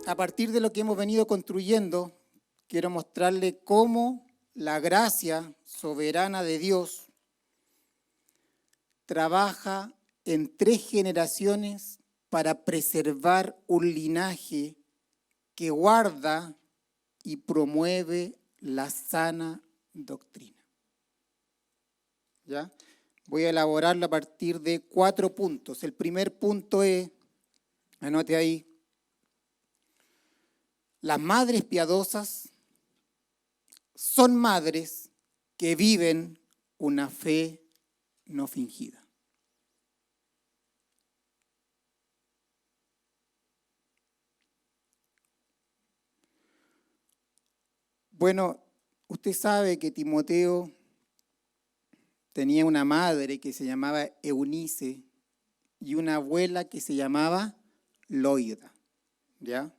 a partir de lo que hemos venido construyendo, quiero mostrarle cómo la gracia soberana de Dios trabaja en 3 generaciones para preservar un linaje que guarda y promueve la sana doctrina. ¿Ya? Voy a elaborarlo a partir de 4 puntos. El primer punto es, anote ahí, las madres piadosas son madres que viven una fe no fingida. Bueno, usted sabe que Timoteo tenía una madre que se llamaba Eunice y una abuela que se llamaba Loida, ¿ya?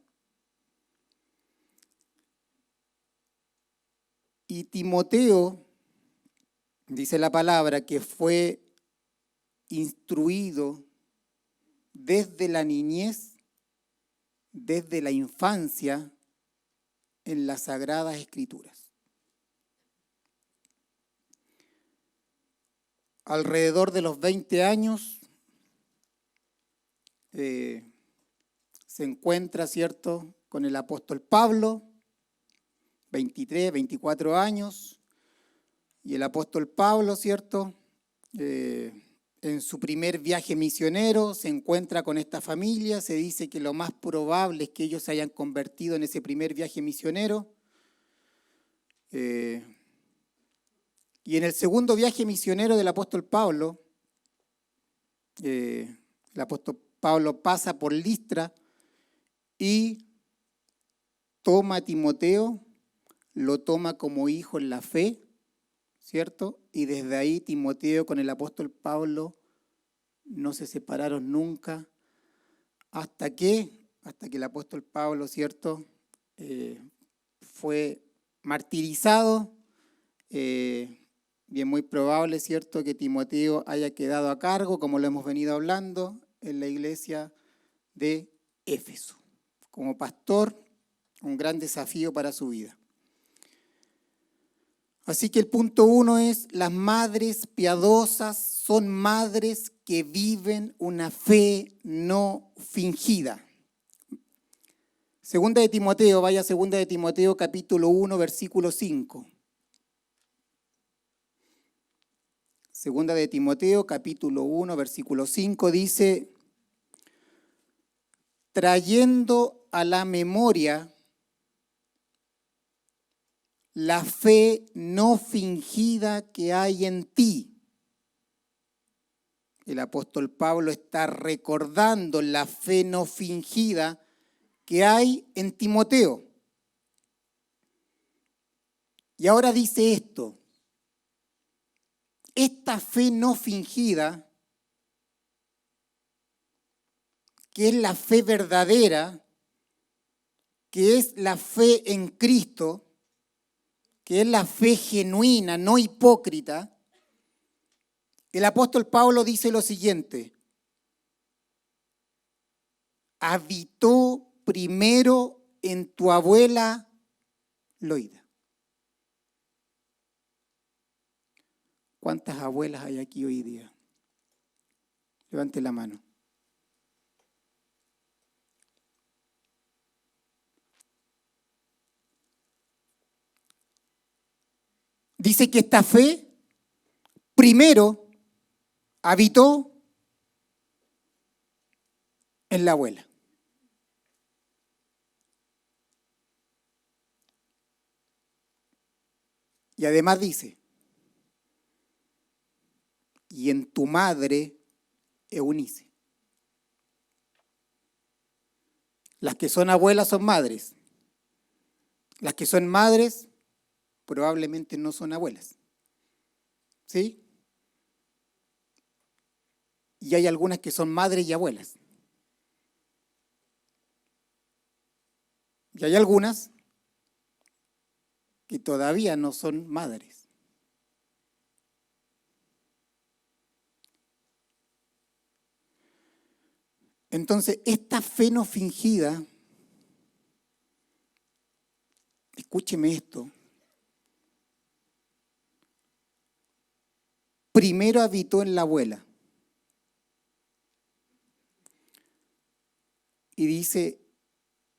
Y Timoteo, dice la palabra, que fue instruido desde la niñez, desde la infancia, en las Sagradas Escrituras. Alrededor de los 20 años se encuentra, ¿cierto?, con el apóstol Pablo, 23, 24 años, y el apóstol Pablo, ¿cierto?, en su primer viaje misionero se encuentra con esta familia. Se dice que lo más probable es que ellos se hayan convertido en ese primer viaje misionero. Y en el segundo viaje misionero del apóstol Pablo, el apóstol Pablo pasa por Listra y toma a Timoteo, lo toma como hijo en la fe, ¿cierto? Y desde ahí Timoteo con el apóstol Pablo no se separaron nunca, hasta que el apóstol Pablo, ¿cierto?, fue martirizado. Y es muy probable, ¿cierto?, que Timoteo haya quedado a cargo, como lo hemos venido hablando, en la iglesia de Éfeso. Como pastor, un gran desafío para su vida. Así que el punto 1 es, las madres piadosas son madres que viven una fe no fingida. Segunda de Timoteo, vaya a Segunda de Timoteo capítulo 1, versículo 5. Segunda de Timoteo capítulo 1, versículo 5 dice, trayendo a la memoria la fe no fingida que hay en ti. El apóstol Pablo está recordando la fe no fingida que hay en Timoteo. Y ahora dice esto, esta fe no fingida, que es la fe verdadera, que es la fe en Cristo, que es la fe genuina, no hipócrita, el apóstol Pablo dice lo siguiente, habitó primero en tu abuela Loida. ¿Cuántas abuelas hay aquí hoy día? Levante la mano. Dice que esta fe primero habitó en la abuela. Y además dice, y en tu madre Eunice. Las que son abuelas son madres. Las que son madres probablemente no son abuelas. ¿Sí? Y hay algunas que son madres y abuelas. Y hay algunas que todavía no son madres. Entonces, esta fe no fingida escúcheme esto, primero habitó en la abuela. Y dice,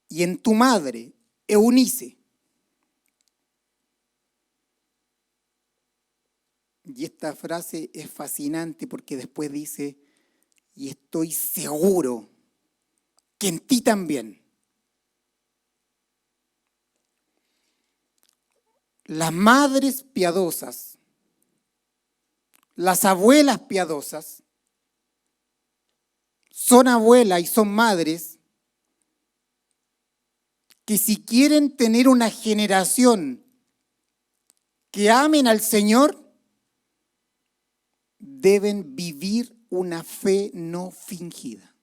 y en tu madre, Eunice. Y esta frase es fascinante porque después dice, y estoy seguro que en ti también. Las madres piadosas, las abuelas piadosas, son abuelas y son madres que si quieren tener una generación que amen al Señor, deben vivir una fe no fingida.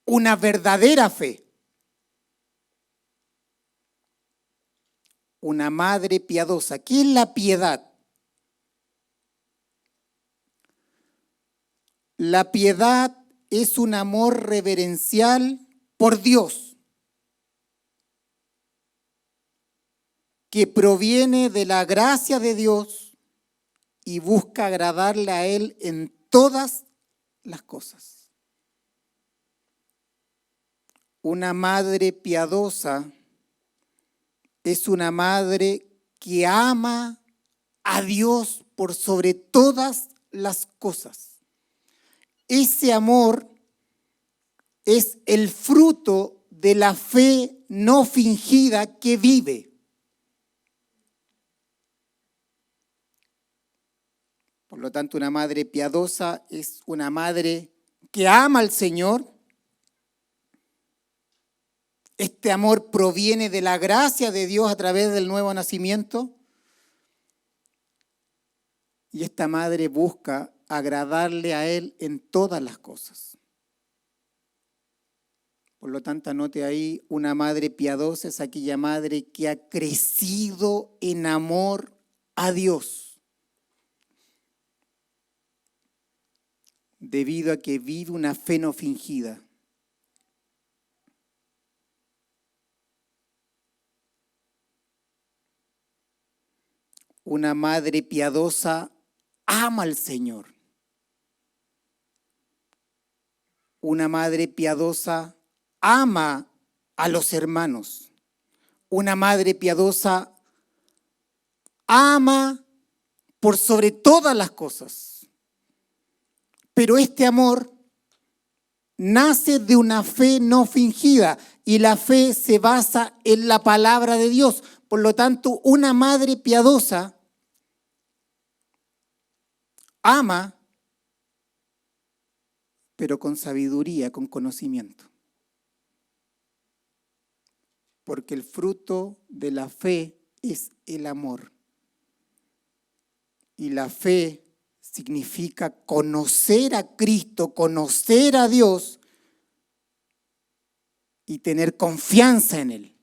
Una verdadera fe. Una madre piadosa. ¿Qué es la piedad? La piedad es un amor reverencial por Dios, que proviene de la gracia de Dios y busca agradarle a Él en todas las cosas. Una madre piadosa es una madre que ama a Dios por sobre todas las cosas. Ese amor es el fruto de la fe no fingida que vive. Por lo tanto, una madre piadosa es una madre que ama al Señor. Este amor proviene de la gracia de Dios a través del nuevo nacimiento. Y esta madre busca agradarle a Él en todas las cosas. Por lo tanto, anote ahí, una madre piadosa es aquella madre que ha crecido en amor a Dios, debido a que vive una fe no fingida. Una madre piadosa ama al Señor. Una madre piadosa ama a los hermanos. Una madre piadosa ama por sobre todas las cosas. Pero este amor nace de una fe no fingida y la fe se basa en la palabra de Dios. Por lo tanto, una madre piadosa ama, pero con sabiduría, con conocimiento. Porque el fruto de la fe es el amor. Y la fe significa conocer a Cristo, conocer a Dios y tener confianza en Él.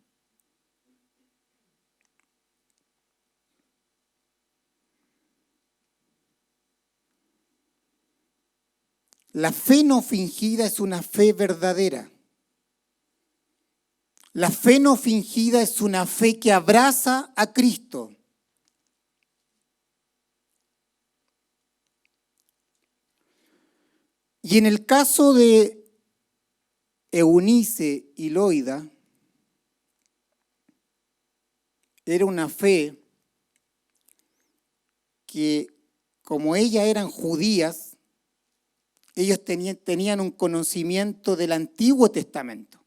La fe no fingida es una fe verdadera. La fe no fingida es una fe que abraza a Cristo. Y en el caso de Eunice y Loida, era una fe que, como ellas eran judías, ellos tenían un conocimiento del Antiguo Testamento,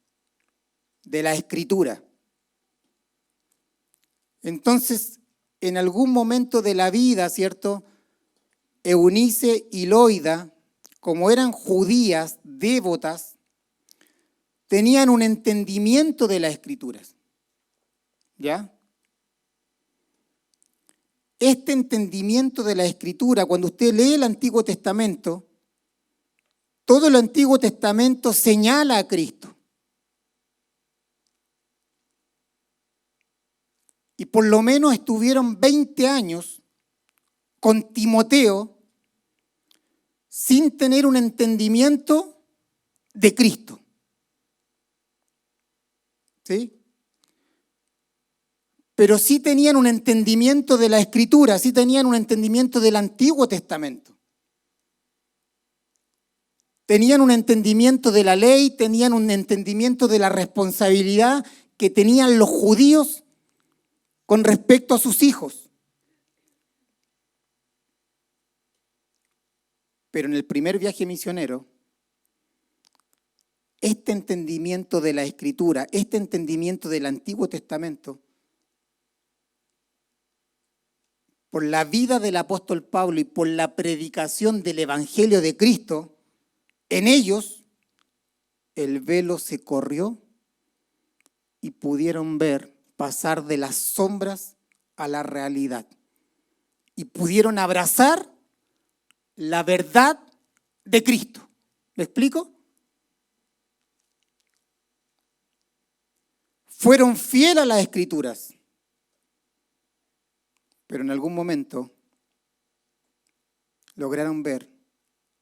de la Escritura. Entonces, en algún momento de la vida, ¿cierto? Eunice y Loida, como eran judías dévotas, tenían un entendimiento de las Escrituras. ¿Ya? Este entendimiento de la Escritura, cuando usted lee el Antiguo Testamento, todo el Antiguo Testamento señala a Cristo. Y por lo menos estuvieron 20 años con Timoteo sin tener un entendimiento de Cristo. ¿Sí? pero sí tenían un entendimiento de la Escritura, sí tenían un entendimiento del Antiguo Testamento. Tenían un entendimiento de la ley, tenían un entendimiento de la responsabilidad que tenían los judíos con respecto a sus hijos. Pero en el primer viaje misionero, este entendimiento de la Escritura, este entendimiento del Antiguo Testamento, por la vida del apóstol Pablo y por la predicación del Evangelio de Cristo, en ellos el velo se corrió y pudieron ver pasar de las sombras a la realidad. Y pudieron abrazar la verdad de Cristo. ¿Me explico? Fueron fieles a las Escrituras, pero en algún momento lograron ver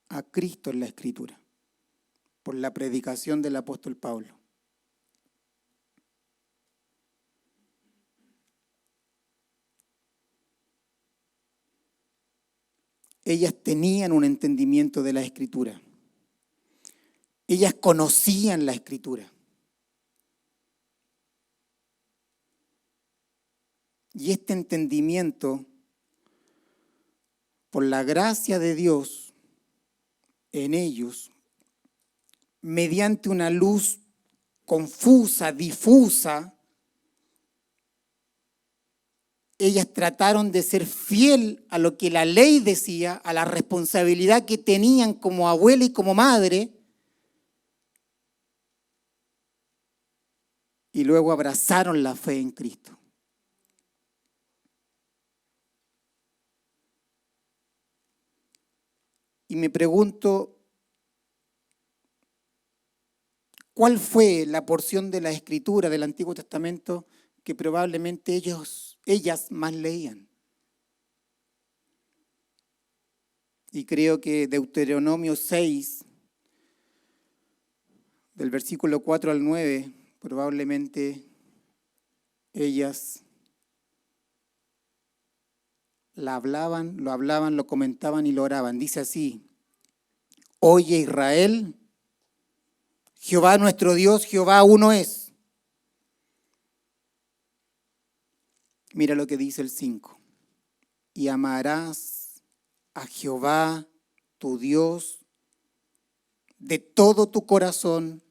a Cristo en la Escritura por la predicación del apóstol Pablo. Ellas tenían un entendimiento de la Escritura. Ellas conocían la Escritura. Y este entendimiento, por la gracia de Dios en ellos, mediante una luz confusa, difusa, ellas trataron de ser fiel a lo que la ley decía, a la responsabilidad que tenían como abuela y como madre, y luego abrazaron la fe en Cristo. Y me pregunto, ¿cuál fue la porción de la Escritura del Antiguo Testamento que probablemente ellas más leían? Y creo que Deuteronomio 6, del versículo 4 al 9, probablemente ellas lo hablaban, lo comentaban y lo oraban. Dice así: Oye Israel, Jehová nuestro Dios, Jehová uno es. Mira lo que dice el 5. Y amarás a Jehová tu Dios de todo tu corazón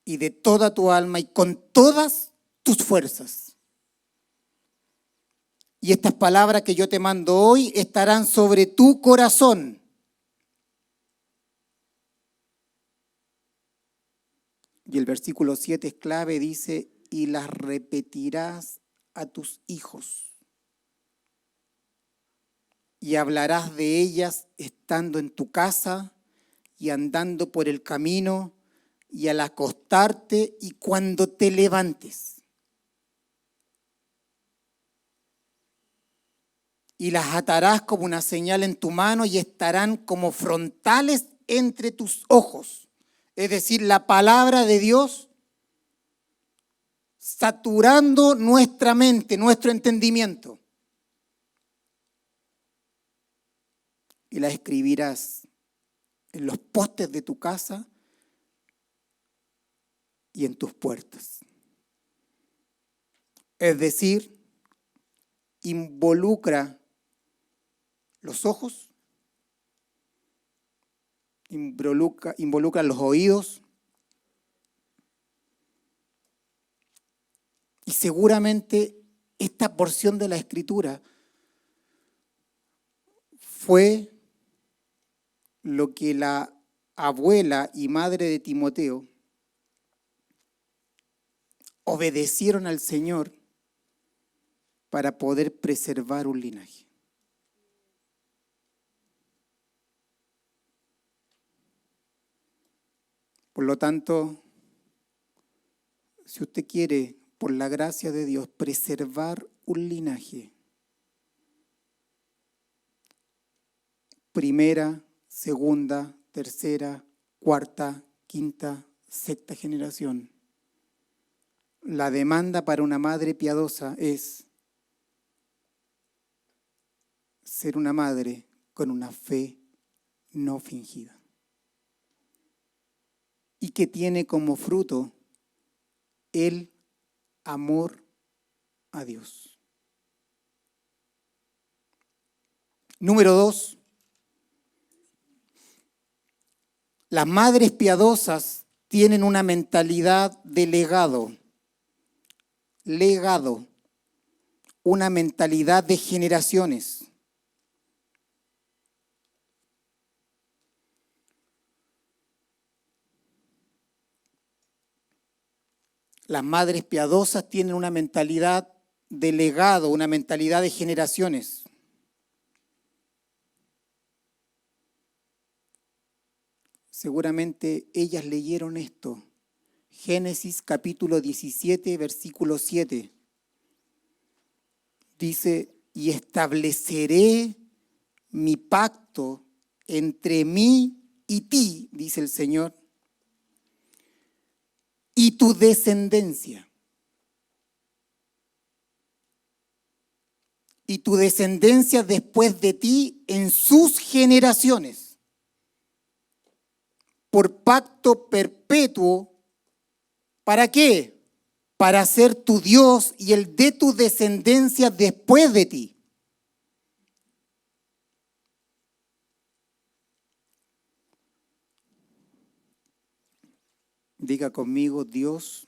y de toda tu alma y con todas tus fuerzas. Y estas palabras que yo te mando hoy estarán sobre tu corazón. Y el versículo 7 es clave, dice, y las repetirás a tus hijos. Y hablarás de ellas estando en tu casa y andando por el camino y al acostarte y cuando te levantes. Y las atarás como una señal en tu mano y estarán como frontales entre tus ojos. Es decir, la palabra de Dios saturando nuestra mente, nuestro entendimiento. Y la escribirás en los postes de tu casa y en tus puertas. Es decir, involucra los ojos, involucra los oídos y seguramente esta porción de la Escritura fue lo que la abuela y madre de Timoteo obedecieron al Señor para poder preservar un linaje. Por lo tanto, si usted quiere, por la gracia de Dios, preservar un linaje, primera, segunda, tercera, cuarta, quinta, sexta generación, la demanda para una madre piadosa es ser una madre con una fe no fingida y que tiene como fruto el amor a Dios. Número 2, las madres piadosas tienen una mentalidad de legado, una mentalidad de generaciones. Las madres piadosas tienen una mentalidad de legado, una mentalidad de generaciones. Seguramente ellas leyeron esto. Génesis capítulo 17, versículo 7. Dice, y estableceré mi pacto entre mí y ti, dice el Señor, y tu descendencia. Y tu descendencia después de ti en sus generaciones, por pacto perpetuo. ¿Para qué? Para ser tu Dios y el de tu descendencia después de ti. Diga conmigo, Dios.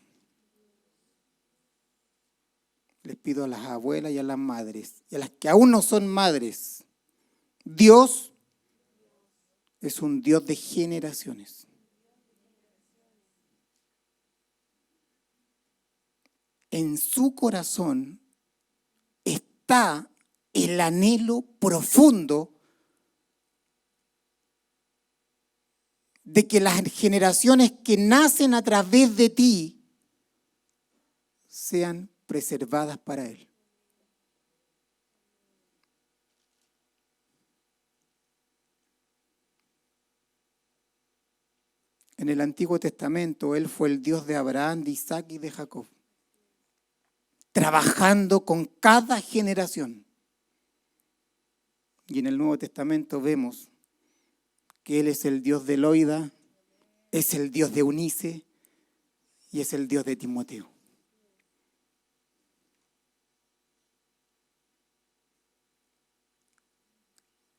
Les pido a las abuelas y a las madres, y a las que aún no son madres, Dios es un Dios de generaciones. En su corazón está el anhelo profundo de que las generaciones que nacen a través de ti sean preservadas para Él. En el Antiguo Testamento, Él fue el Dios de Abraham, de Isaac y de Jacob, trabajando con cada generación. Y en el Nuevo Testamento vemos que Él es el Dios de Loida, es el Dios de Eunice y es el Dios de Timoteo.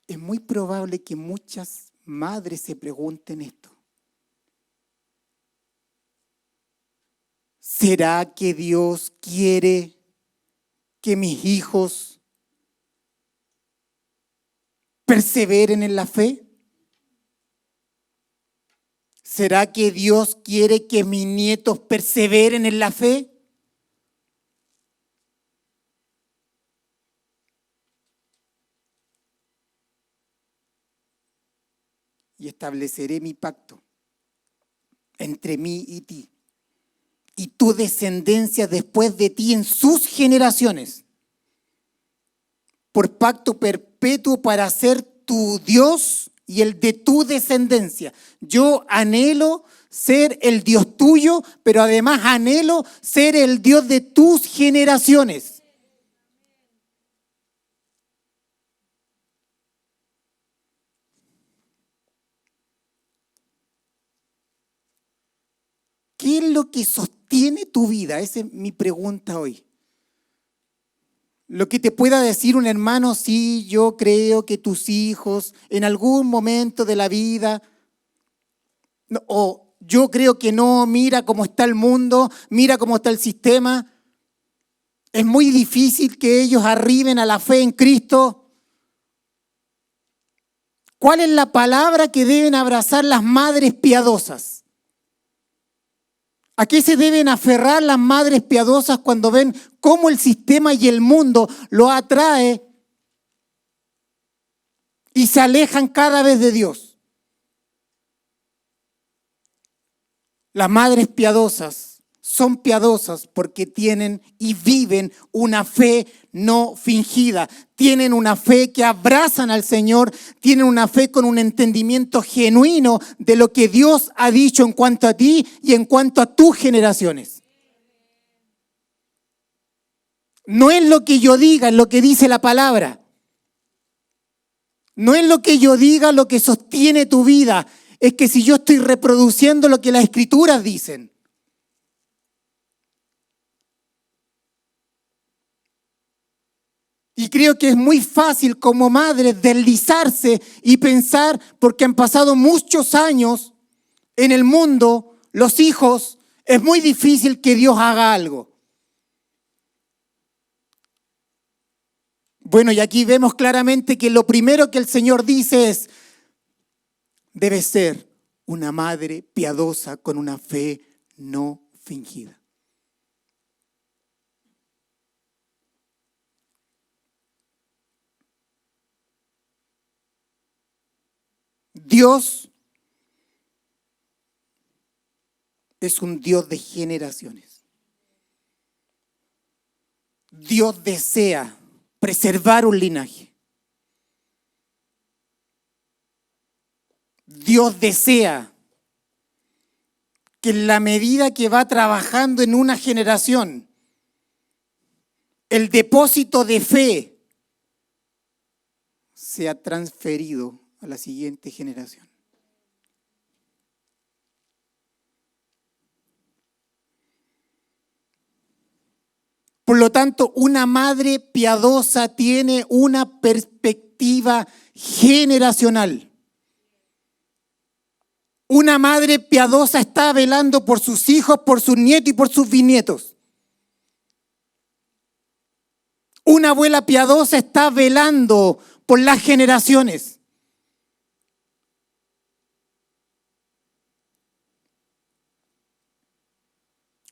Es muy probable que muchas madres se pregunten esto. ¿Será que Dios quiere que mis hijos perseveren en la fe? ¿Será que Dios quiere que mis nietos perseveren en la fe? Y estableceré mi pacto entre mí y ti, y tu descendencia después de ti en sus generaciones, por pacto perpetuo para ser tu Dios y el de tu descendencia. Yo anhelo ser el Dios tuyo, pero además anhelo ser el Dios de tus generaciones. ¿Qué es lo que sostiene tu vida? Esa es mi pregunta hoy. Lo que te pueda decir un hermano, sí, yo creo que tus hijos en algún momento de la vida, o yo creo que no, mira cómo está el mundo, mira cómo está el sistema. Es muy difícil que ellos arriben a la fe en Cristo. ¿Cuál es la palabra que deben abrazar las madres piadosas? ¿A qué se deben aferrar las madres piadosas cuando ven cómo el sistema y el mundo lo atrae y se alejan cada vez de Dios? Las madres piadosas son piadosas porque tienen y viven una fe no fingida. Tienen una fe que abrazan al Señor, tienen una fe con un entendimiento genuino de lo que Dios ha dicho en cuanto a ti y en cuanto a tus generaciones. No es lo que yo diga, es lo que dice la palabra. No es lo que yo diga lo que sostiene tu vida, es que si yo estoy reproduciendo lo que las Escrituras dicen. Y creo que es muy fácil como madre deslizarse y pensar, porque han pasado muchos años en el mundo, los hijos, es muy difícil que Dios haga algo. Bueno, y aquí vemos claramente que lo primero que el Señor dice es, debe ser una madre piadosa con una fe no fingida. Dios es un Dios de generaciones. Dios desea preservar un linaje. Dios desea que en la medida que va trabajando en una generación, el depósito de fe sea transferido a la siguiente generación. Por lo tanto, una madre piadosa tiene una perspectiva generacional. Una madre piadosa está velando por sus hijos, por sus nietos y por sus bisnietos. Una abuela piadosa está velando por las generaciones.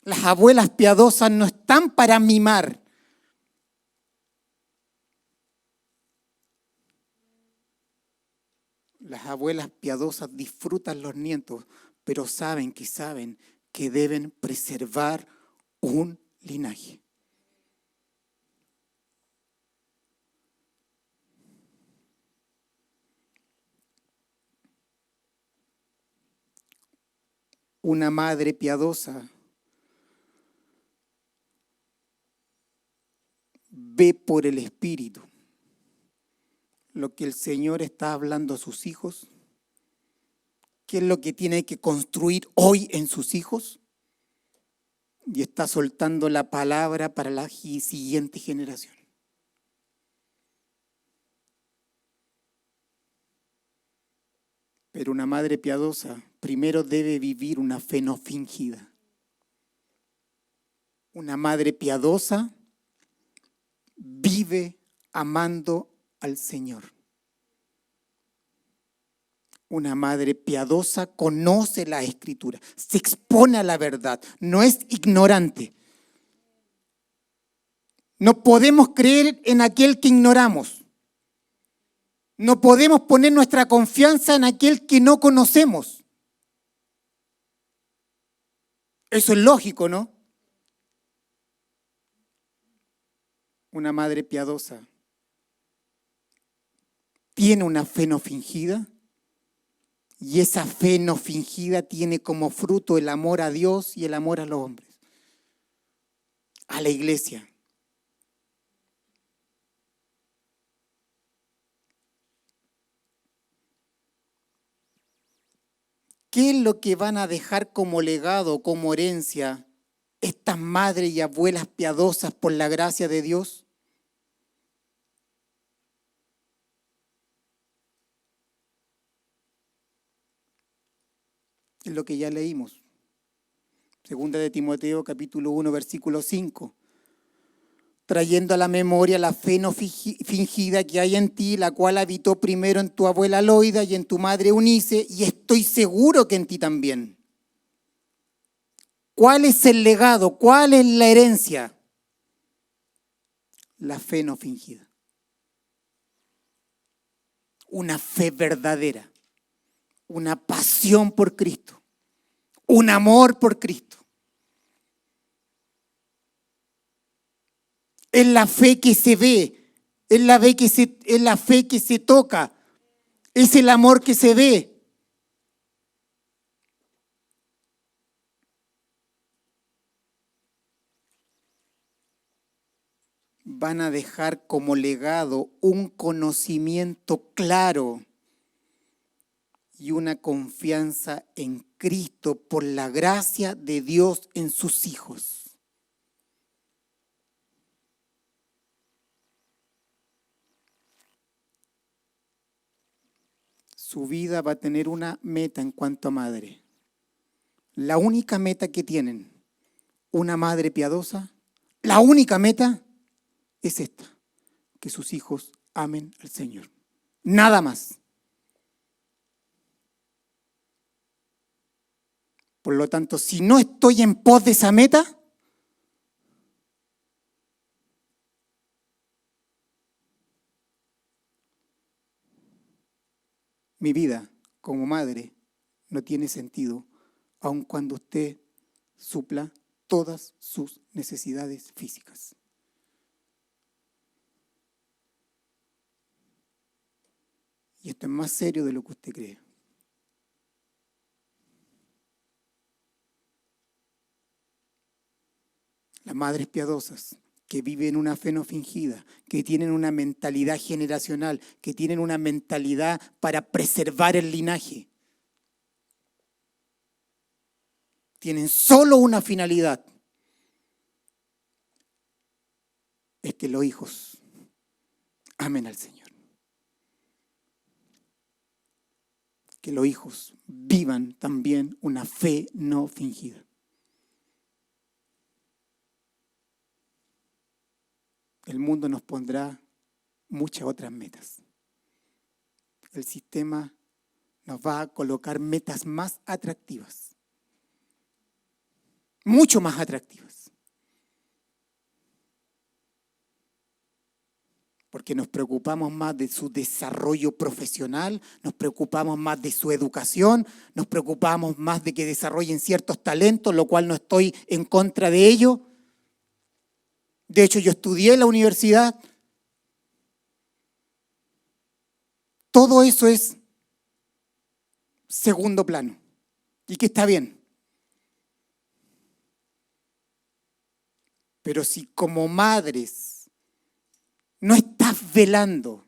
Las abuelas piadosas no están para mimar. Las abuelas piadosas disfrutan los nietos, pero saben que deben preservar un linaje. Una madre piadosa ve por el Espíritu lo que el Señor está hablando a sus hijos, qué es lo que tiene que construir hoy en sus hijos, y está soltando la palabra para la siguiente generación. Pero una madre piadosa primero debe vivir una fe no fingida. Una madre piadosa vive amando al Señor. Una madre piadosa conoce la Escritura, se expone a la verdad, no es ignorante. No podemos creer en aquel que ignoramos. No podemos poner nuestra confianza en aquel que no conocemos. Eso es lógico, ¿no? Una madre piadosa tiene una fe no fingida, y esa fe no fingida tiene como fruto el amor a Dios y el amor a los hombres, a la iglesia. ¿Qué es lo que van a dejar como legado, como herencia, estas madres y abuelas piadosas por la gracia de Dios? Es lo que ya leímos. Segunda de Timoteo, capítulo 1, versículo 5. Trayendo a la memoria la fe no fingida que hay en ti, la cual habitó primero en tu abuela Loida y en tu madre Eunice, y estoy seguro que en ti también. ¿Cuál es el legado? ¿Cuál es la herencia? La fe no fingida. Una fe verdadera, una pasión por Cristo, un amor por Cristo. Es la fe que se ve, es la fe que se toca, es el amor que se ve. van a dejar como legado un conocimiento claro y una confianza en Cristo por la gracia de Dios en sus hijos. Su vida va a tener una meta en cuanto a madre. La única meta que tienen una madre piadosa, la única meta es esta, que sus hijos amen al Señor. Nada más. Por lo tanto, si no estoy en pos de esa meta, mi vida como madre no tiene sentido, aun cuando usted supla todas sus necesidades físicas. Y esto es más serio de lo que usted cree. Las madres piadosas que viven una fe no fingida, que tienen una mentalidad generacional, que tienen una mentalidad para preservar el linaje, tienen solo una finalidad, es que los hijos amen al Señor. Que los hijos vivan también una fe no fingida. El mundo nos pondrá muchas otras metas. El sistema nos va a colocar metas más atractivas, mucho más atractivas. Porque nos preocupamos más de su desarrollo profesional, nos preocupamos más de su educación, nos preocupamos más de que desarrollen ciertos talentos, lo cual no estoy en contra de ello. De hecho, yo estudié en la universidad. Todo eso es segundo plano y que está bien. Pero si como madres no estás velando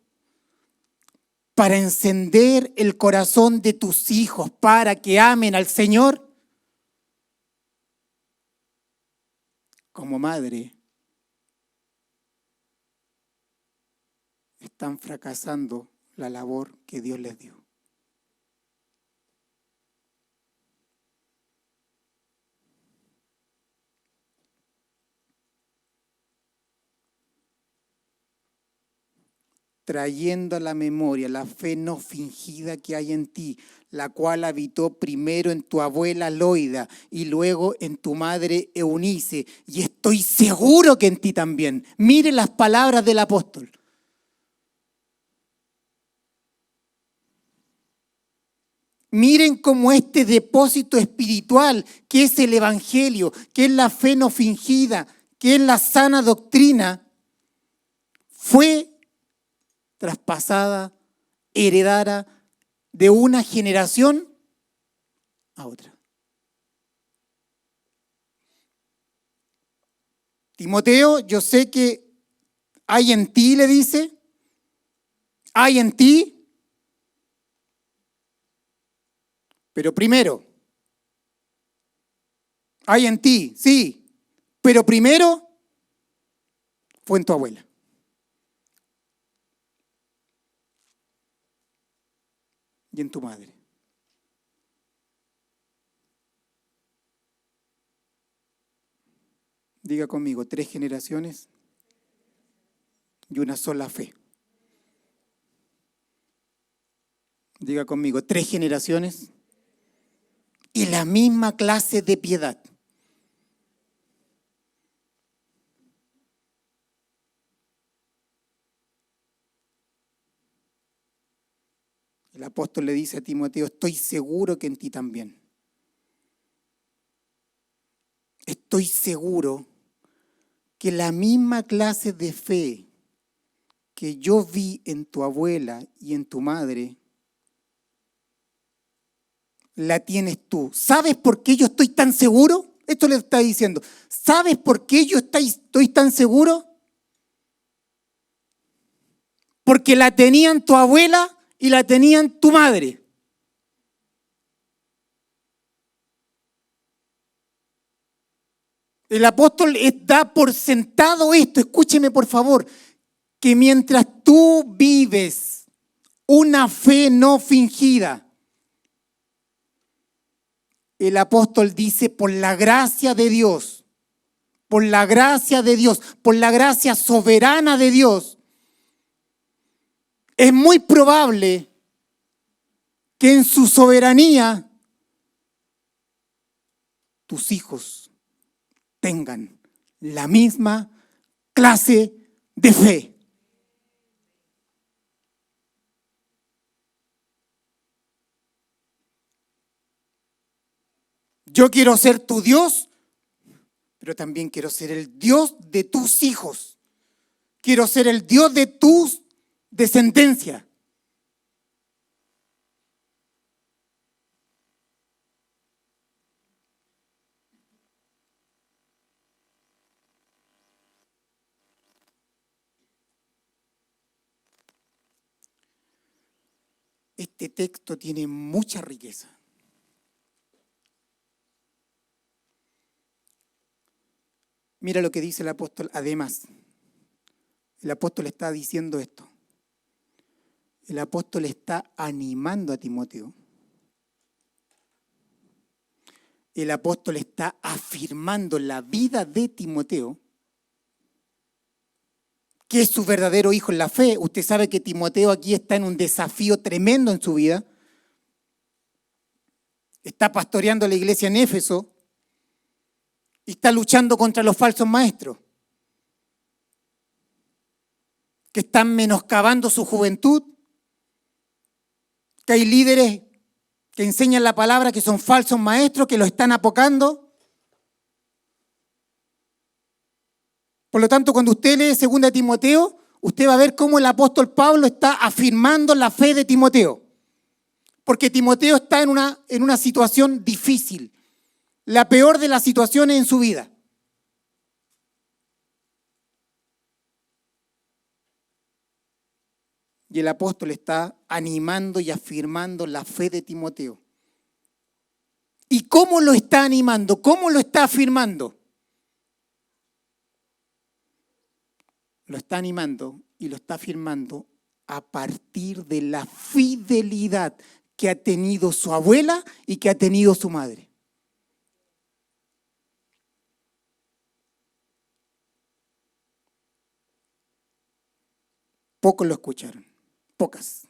para encender el corazón de tus hijos para que amen al Señor, como madre, están fracasando la labor que Dios les dio. Trayendo a la memoria la fe no fingida que hay en ti, la cual habitó primero en tu abuela Loida y luego en tu madre Eunice, y estoy seguro que en ti también. Mire las palabras del apóstol. Miren cómo este depósito espiritual, que es el Evangelio, que es la fe no fingida, que es la sana doctrina, fue traspasada, heredada de una generación a otra. Timoteo, yo sé que hay en ti, le dice, hay en ti, pero primero, hay en ti, sí, pero primero fue en tu abuela. Y en tu madre. Diga conmigo, 3 generaciones y una sola fe. Diga conmigo, 3 generaciones y la misma clase de piedad. El apóstol le dice a Timoteo, estoy seguro que en ti también. Estoy seguro que la misma clase de fe que yo vi en tu abuela y en tu madre, la tienes tú. ¿Sabes por qué yo estoy tan seguro? Esto le está diciendo. ¿Sabes por qué yo estoy tan seguro? porque la tenían tu abuela y la tenían tu madre. El apóstol da por sentado esto, escúcheme por favor, que mientras tú vives una fe no fingida, el apóstol dice, por la gracia de Dios, por la gracia de Dios, por la gracia soberana de Dios, es muy probable que en su soberanía tus hijos tengan la misma clase de fe. Yo quiero ser tu Dios, pero también quiero ser el Dios de tus hijos. Quiero ser el Dios de tus descendencia. Este texto tiene mucha riqueza. Mira lo que dice el apóstol. Además, el apóstol está diciendo esto. El apóstol está animando a Timoteo. El apóstol está afirmando la vida de Timoteo, que es su verdadero hijo en la fe. Usted sabe que Timoteo aquí está en un desafío tremendo en su vida. Está pastoreando la iglesia en Éfeso y está luchando contra los falsos maestros que están menoscabando su juventud, que hay líderes que enseñan la palabra que son falsos maestros, que lo están apocando. Por lo tanto, cuando usted lee 2 Timoteo, usted va a ver cómo el apóstol Pablo está afirmando la fe de Timoteo. Porque Timoteo está en una situación difícil, la peor de las situaciones en su vida. Y el apóstol está animando y afirmando la fe de Timoteo. ¿Y cómo lo está animando? ¿Cómo lo está afirmando? Lo está animando y lo está afirmando a partir de la fidelidad que ha tenido su abuela y que ha tenido su madre. Pocos lo escucharon, pocas.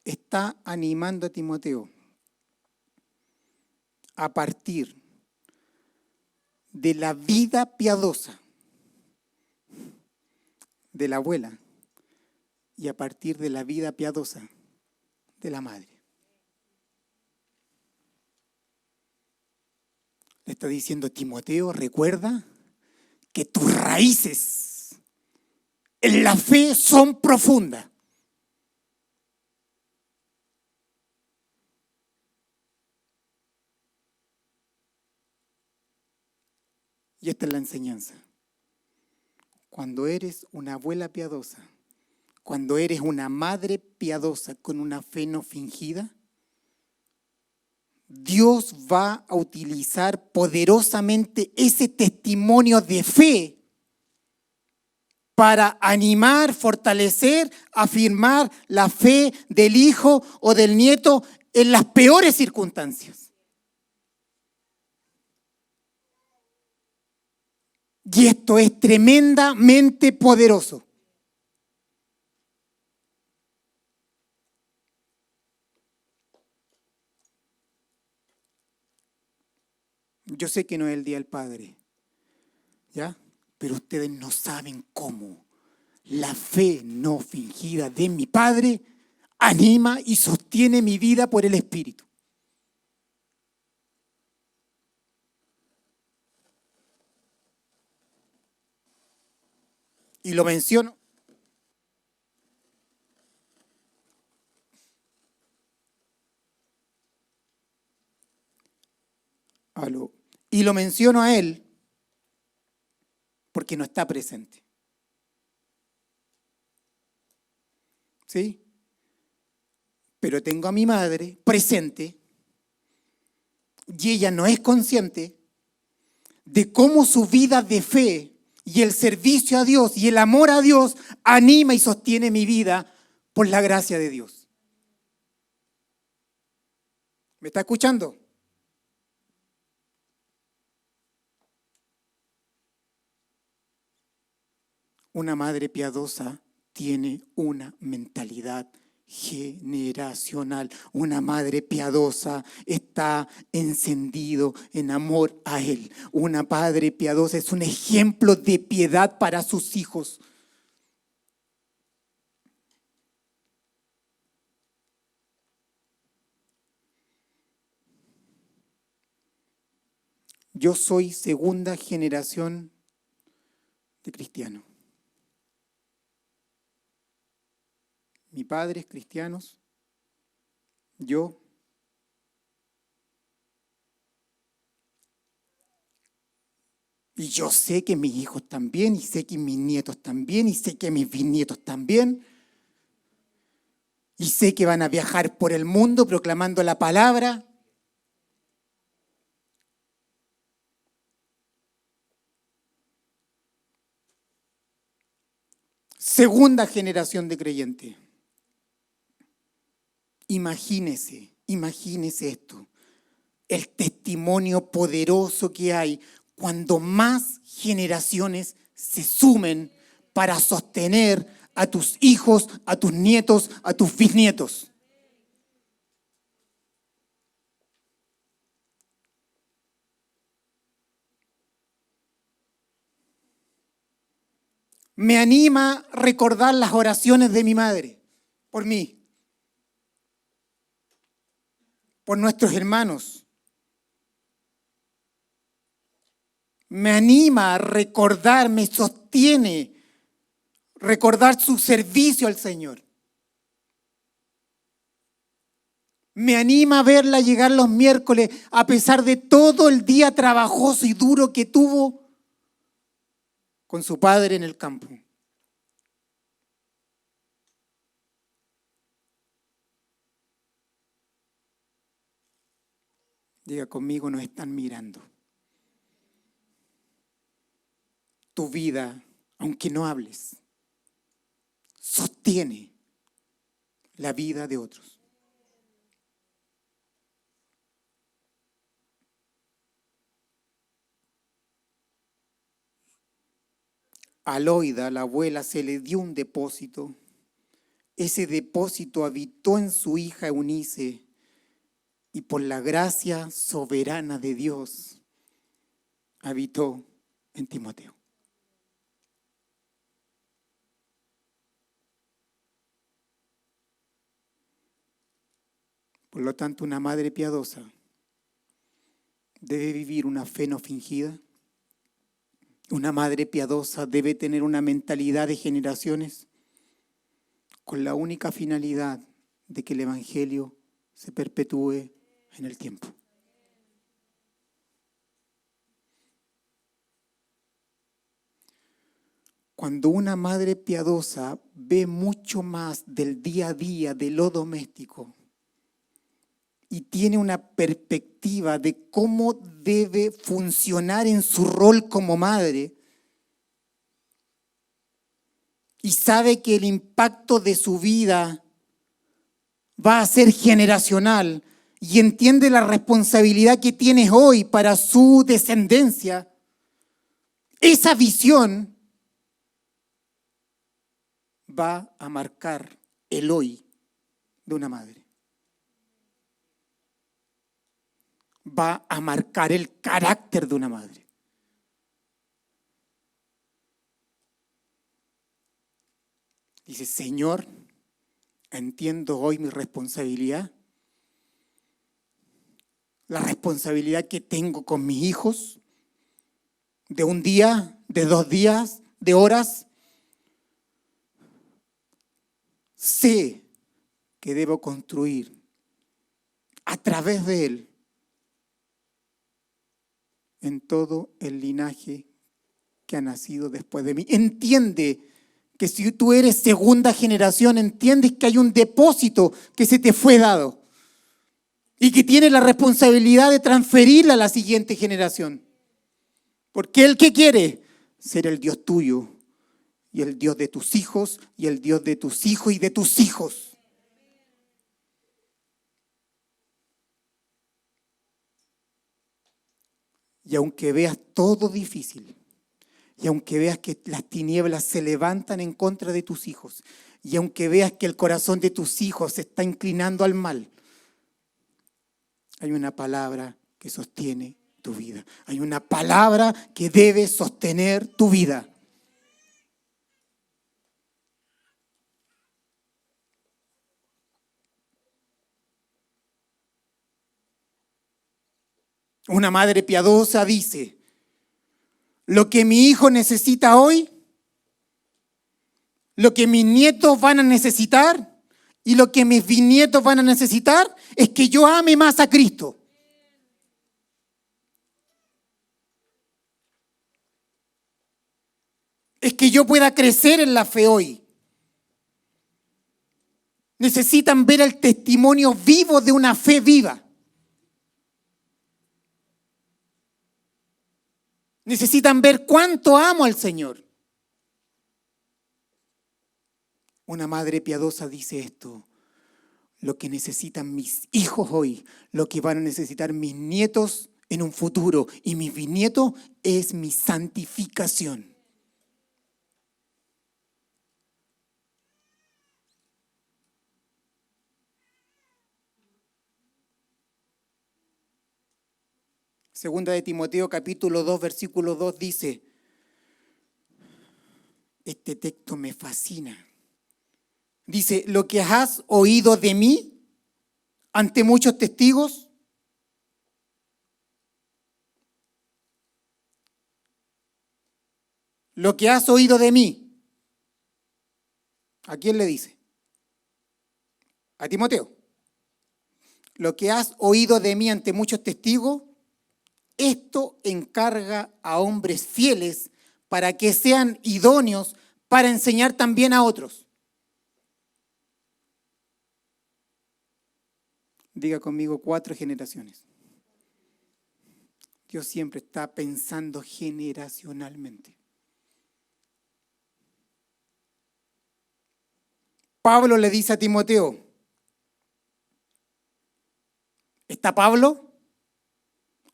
Está animando a Timoteo a partir de la vida piadosa de la abuela y a partir de la vida piadosa de la madre. Le está diciendo, Timoteo, recuerda que tus raíces en la fe son profundas. Y esta es la enseñanza. Cuando eres una abuela piadosa, cuando eres una madre piadosa con una fe no fingida, Dios va a utilizar poderosamente ese testimonio de fe para animar, fortalecer, afirmar la fe del hijo o del nieto en las peores circunstancias. Y esto es tremendamente poderoso. Yo sé que no es el Día del Padre, ¿ya? Pero ustedes no saben cómo la fe no fingida de mi Padre anima y sostiene mi vida por el Espíritu. Y lo menciono. Y lo menciono a él porque porque no está presente. ¿Sí? Pero tengo a mi madre presente y ella no es consciente de cómo su vida de fe y el servicio a Dios y el amor a Dios anima y sostiene mi vida por la gracia de Dios. ¿Me está escuchando? Una madre piadosa tiene una mentalidad generacional. Una madre piadosa está encendido en amor a Él. Una madre piadosa es un ejemplo de piedad para sus hijos. Yo soy segunda generación de cristianos. Mi padre es cristiano, yo. Y yo sé que mis hijos también, y sé que mis nietos también, y sé que mis bisnietos también. Y sé que van a viajar por el mundo proclamando la palabra. Segunda generación de creyentes. Imagínese esto, el testimonio poderoso que hay cuando más generaciones se sumen para sostener a tus hijos, a tus nietos, a tus bisnietos. Me anima recordar las oraciones de mi madre por mí, por nuestros hermanos. Me anima a recordar, me sostiene recordar su servicio al Señor. Me anima a verla llegar los miércoles a pesar de todo el día trabajoso y duro que tuvo con su padre en el campo. Diga conmigo, nos están mirando. Tu vida, aunque no hables, sostiene la vida de otros. A Loida, la abuela, se le dio un depósito. Ese depósito habitó en su hija Eunice y por la gracia soberana de Dios habitó en Timoteo. Por lo tanto, una madre piadosa debe vivir una fe no fingida. Una madre piadosa debe tener una mentalidad de generaciones con la única finalidad de que el Evangelio se perpetúe en el tiempo. Cuando una madre piadosa ve mucho más del día a día, de lo doméstico, y tiene una perspectiva de cómo debe funcionar en su rol como madre, y sabe que el impacto de su vida va a ser generacional, y entiende la responsabilidad que tienes hoy para su descendencia, esa visión va a marcar el hoy de una madre. Va a marcar el carácter de una madre. Dice, Señor, entiendo hoy mi responsabilidad, la responsabilidad que tengo con mis hijos, de un día, de 2 días, de horas. Sé que debo construir a través de él en todo el linaje que ha nacido después de mí. Entiende que si tú eres segunda generación, entiendes que hay un depósito que se te fue dado y que tienes la responsabilidad de transferirla a la siguiente generación. Porque Él, ¿qué quiere? Ser el Dios tuyo y el Dios de tus hijos y el Dios de tus hijos y de tus hijos. Y aunque veas todo difícil, y aunque veas que las tinieblas se levantan en contra de tus hijos, y aunque veas que el corazón de tus hijos se está inclinando al mal, hay una palabra que sostiene tu vida. Hay una palabra que debe sostener tu vida. Una madre piadosa dice: lo que mi hijo necesita hoy, lo que mis nietos van a necesitar y lo que mis bisnietos van a necesitar es que yo ame más a Cristo. Es que yo pueda crecer en la fe hoy. Necesitan ver el testimonio vivo de una fe viva. Necesitan ver cuánto amo al Señor. Una madre piadosa dice esto: lo que necesitan mis hijos hoy, lo que van a necesitar mis nietos en un futuro y mis bisnietos es mi santificación. Segunda de Timoteo capítulo 2 versículo 2 dice, este texto me fascina. Dice: lo que has oído de mí ante muchos testigos, lo que has oído de mí. ¿A quién le dice? A Timoteo. Lo que has oído de mí ante muchos testigos, esto encarga a hombres fieles para que sean idóneos para enseñar también a otros. Diga conmigo: 4 generaciones. Dios siempre está pensando generacionalmente. Pablo le dice a Timoteo, ¿está Pablo?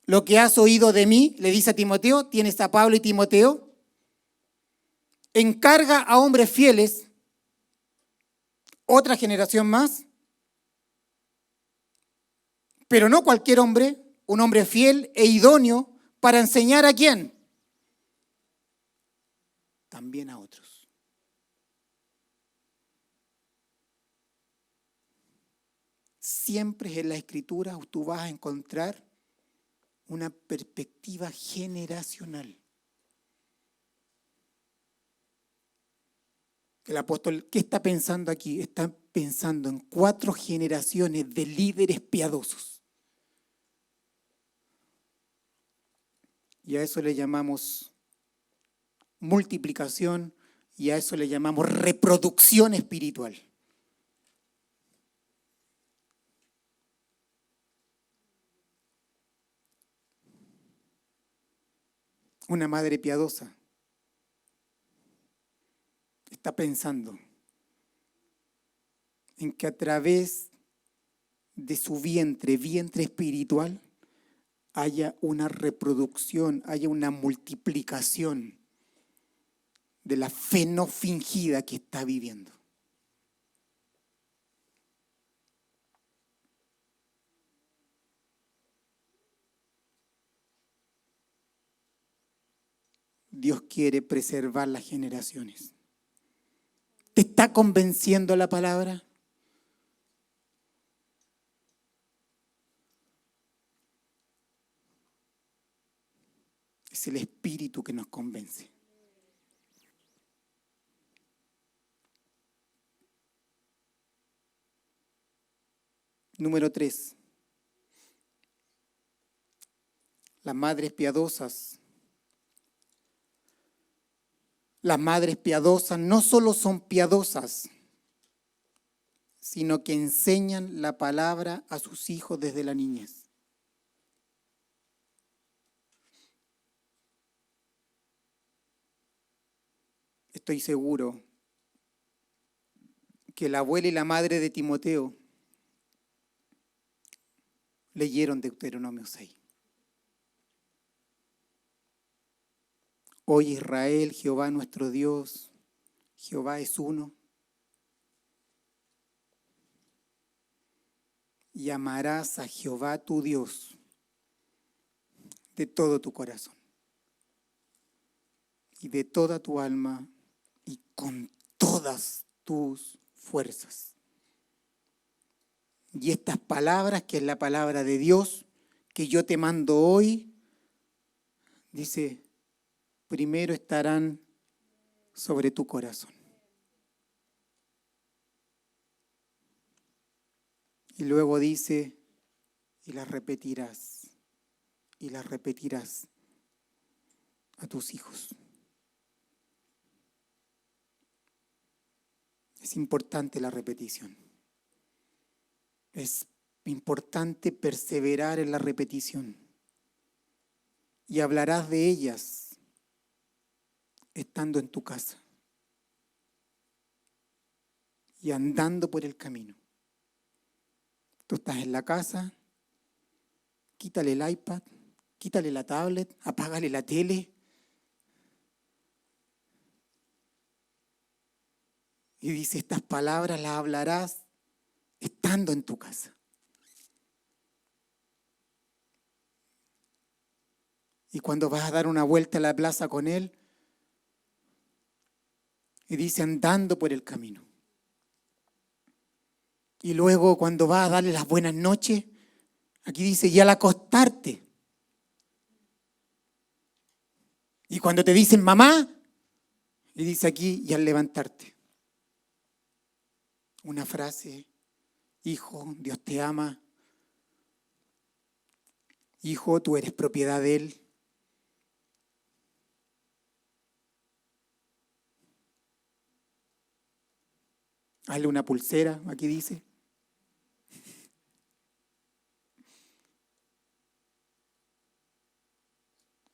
Lo que has oído de mí, le dice a Timoteo, tienes a Pablo y Timoteo, encarga a hombres fieles, otra generación más, pero no cualquier hombre, un hombre fiel e idóneo para enseñar ¿a quién? También a otros. Siempre en la Escritura tú vas a encontrar una perspectiva generacional. El apóstol, ¿qué está pensando aquí? Está pensando en 4 generaciones de líderes piadosos. Y a eso le llamamos multiplicación y a eso le llamamos reproducción espiritual. Una madre piadosa está pensando en que a través de su vientre espiritual, haya una reproducción, haya una multiplicación de la fe no fingida que está viviendo. Dios quiere preservar las generaciones. ¿Te está convenciendo la palabra? Es el Espíritu que nos convence. Número 3. Las madres piadosas Las madres piadosas no solo son piadosas, sino que enseñan la palabra a sus hijos desde la niñez. Estoy seguro que la abuela y la madre de Timoteo leyeron Deuteronomio 6. Oye Israel, Jehová nuestro Dios, Jehová es uno. Y amarás a Jehová tu Dios de todo tu corazón y de toda tu alma y con todas tus fuerzas. Y estas palabras, que es la palabra de Dios, que yo te mando hoy, dice, primero estarán sobre tu corazón. Y luego dice, y las repetirás a tus hijos. Es importante la repetición. Es importante perseverar en la repetición. Y hablarás de ellas estando en tu casa y andando por el camino. Tú estás en la casa, quítale el iPad, quítale la tablet, apágale la tele. Y dice, estas palabras las hablarás estando en tu casa. Y cuando vas a dar una vuelta a la plaza con él, y dice, andando por el camino. Y luego cuando vas a darle las buenas noches, aquí dice, y al acostarte. Y cuando te dicen mamá, y dice aquí, y al levantarte. Una frase, hijo, Dios te ama. Hijo, tú eres propiedad de Él. Hazle una pulsera, aquí dice.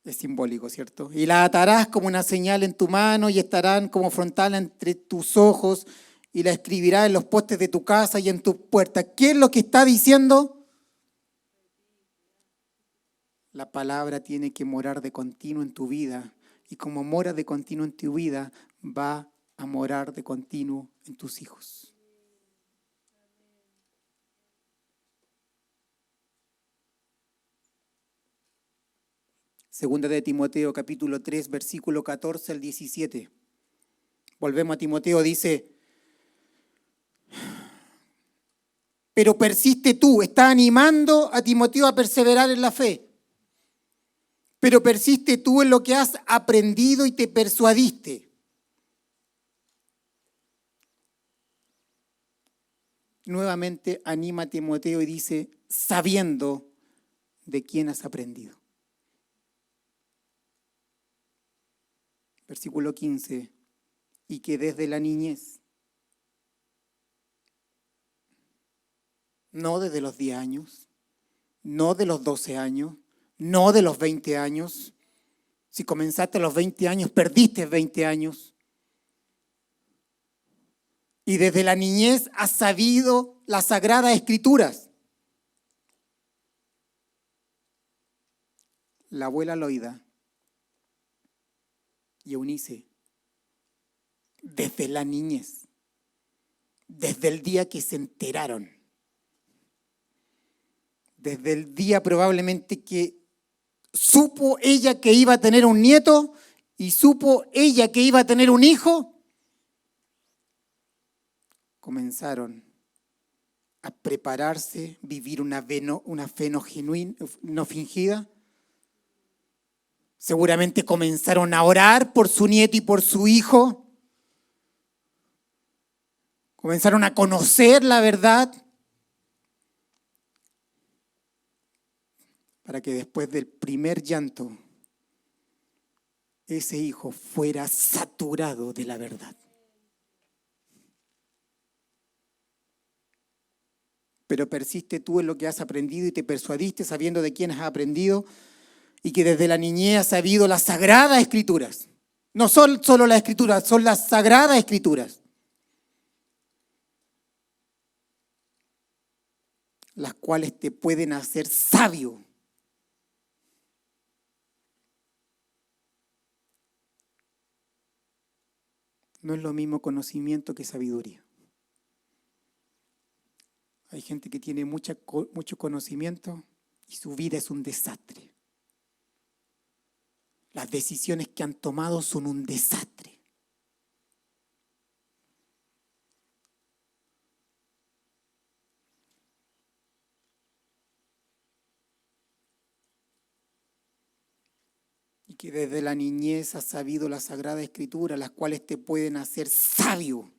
Es simbólico, ¿cierto? Y la atarás como una señal en tu mano y estarán como frontal entre tus ojos y la escribirás en los postes de tu casa y en tus puertas. ¿Qué es lo que está diciendo? La palabra tiene que morar de continuo en tu vida y como mora de continuo en tu vida, va a morar de continuo en tus hijos. Segunda de Timoteo, capítulo 3, versículo 14 al 17. Volvemos a Timoteo, dice, pero persiste tú, está animando a Timoteo a perseverar en la fe. Pero persiste tú en lo que has aprendido y te persuadiste. Nuevamente anima a Timoteo y dice, sabiendo de quién has aprendido. Versículo 15, y que desde la niñez, no desde los 10 años, no de los 12 años, no de los 20 años. Si comenzaste a los 20 años, perdiste 20 años. Y desde la niñez has sabido las sagradas escrituras. La abuela Loida y Eunice, desde la niñez, desde el día que se enteraron, desde el día probablemente que supo ella que iba a tener un nieto y supo ella que iba a tener un hijo, comenzaron a prepararse, vivir una fe no genuina, no fingida. Seguramente comenzaron a orar por su nieto y por su hijo. Comenzaron a conocer la verdad. Para que después del primer llanto ese hijo fuera saturado de la verdad. Pero persiste tú en lo que has aprendido y te persuadiste sabiendo de quién has aprendido y que desde la niñez has sabido las sagradas escrituras. No son solo las escrituras, son las sagradas escrituras, las cuales te pueden hacer sabio. No es lo mismo conocimiento que sabiduría. Hay gente que tiene mucho conocimiento y su vida es un desastre. Las decisiones que han tomado son un desastre. Y que desde la niñez has sabido la Sagrada Escritura, las cuales te pueden hacer sabio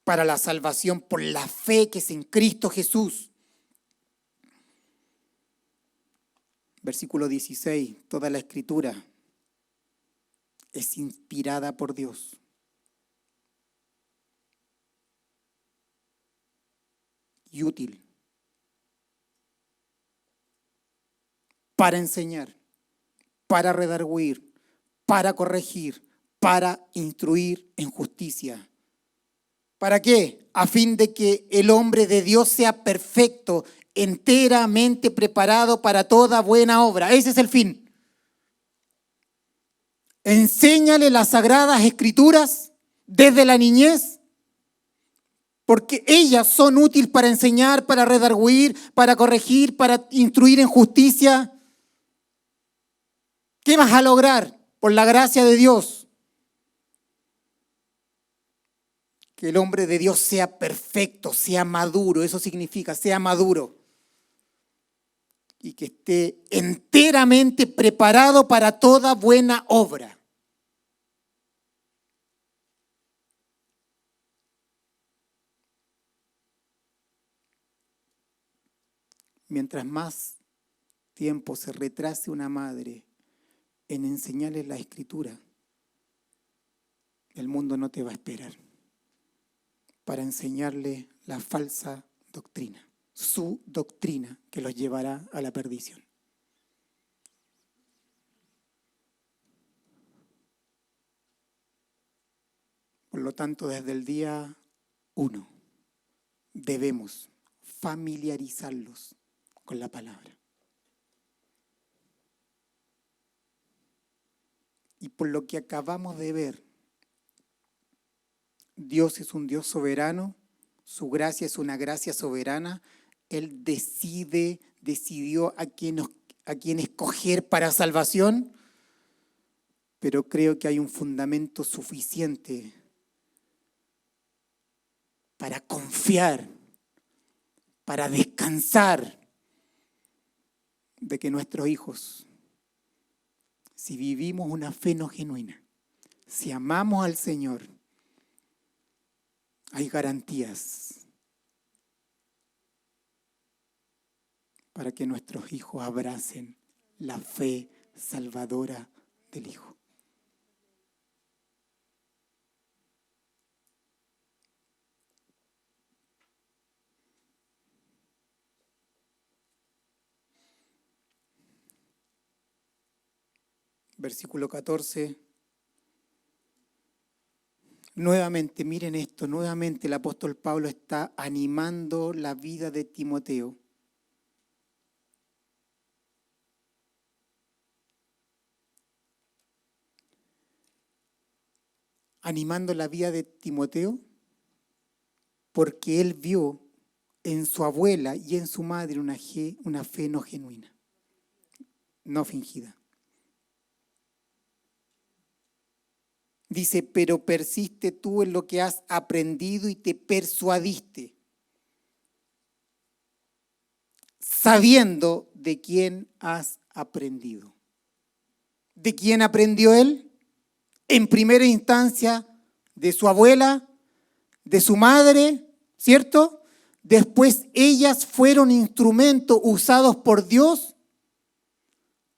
para la salvación por la fe que es en Cristo Jesús. Versículo 16, toda la Escritura es inspirada por Dios y útil para enseñar, para redarguir, para corregir, para instruir en justicia. ¿Para qué? A fin de que el hombre de Dios sea perfecto, enteramente preparado para toda buena obra. Ese es el fin. Enséñale las sagradas escrituras desde la niñez, porque ellas son útiles para enseñar, para redarguir, para corregir, para instruir en justicia. ¿Qué vas a lograr? Por la gracia de Dios. Que el hombre de Dios sea perfecto, sea maduro, eso significa, sea maduro. Y que esté enteramente preparado para toda buena obra. Mientras más tiempo se retrase una madre en enseñarles la Escritura, el mundo no te va a esperar para enseñarle la falsa doctrina, su doctrina que los llevará a la perdición. Por lo tanto, desde el día 1 debemos familiarizarlos con la palabra. Y por lo que acabamos de ver, Dios es un Dios soberano, su gracia es una gracia soberana. Él decidió a quién escoger para salvación, pero creo que hay un fundamento suficiente para confiar, para descansar de que nuestros hijos, si vivimos una fe no genuina, si amamos al Señor, hay garantías para que nuestros hijos abracen la fe salvadora del Hijo. Versículo 14. Nuevamente, miren esto, nuevamente el apóstol Pablo está animando la vida de Timoteo. Animando la vida de Timoteo porque él vio en su abuela y en su madre una fe no genuina, no fingida. Dice, pero persiste tú en lo que has aprendido y te persuadiste, sabiendo de quién has aprendido. ¿De quién aprendió él? En primera instancia, de su abuela, de su madre, ¿cierto? Después ellas fueron instrumentos usados por Dios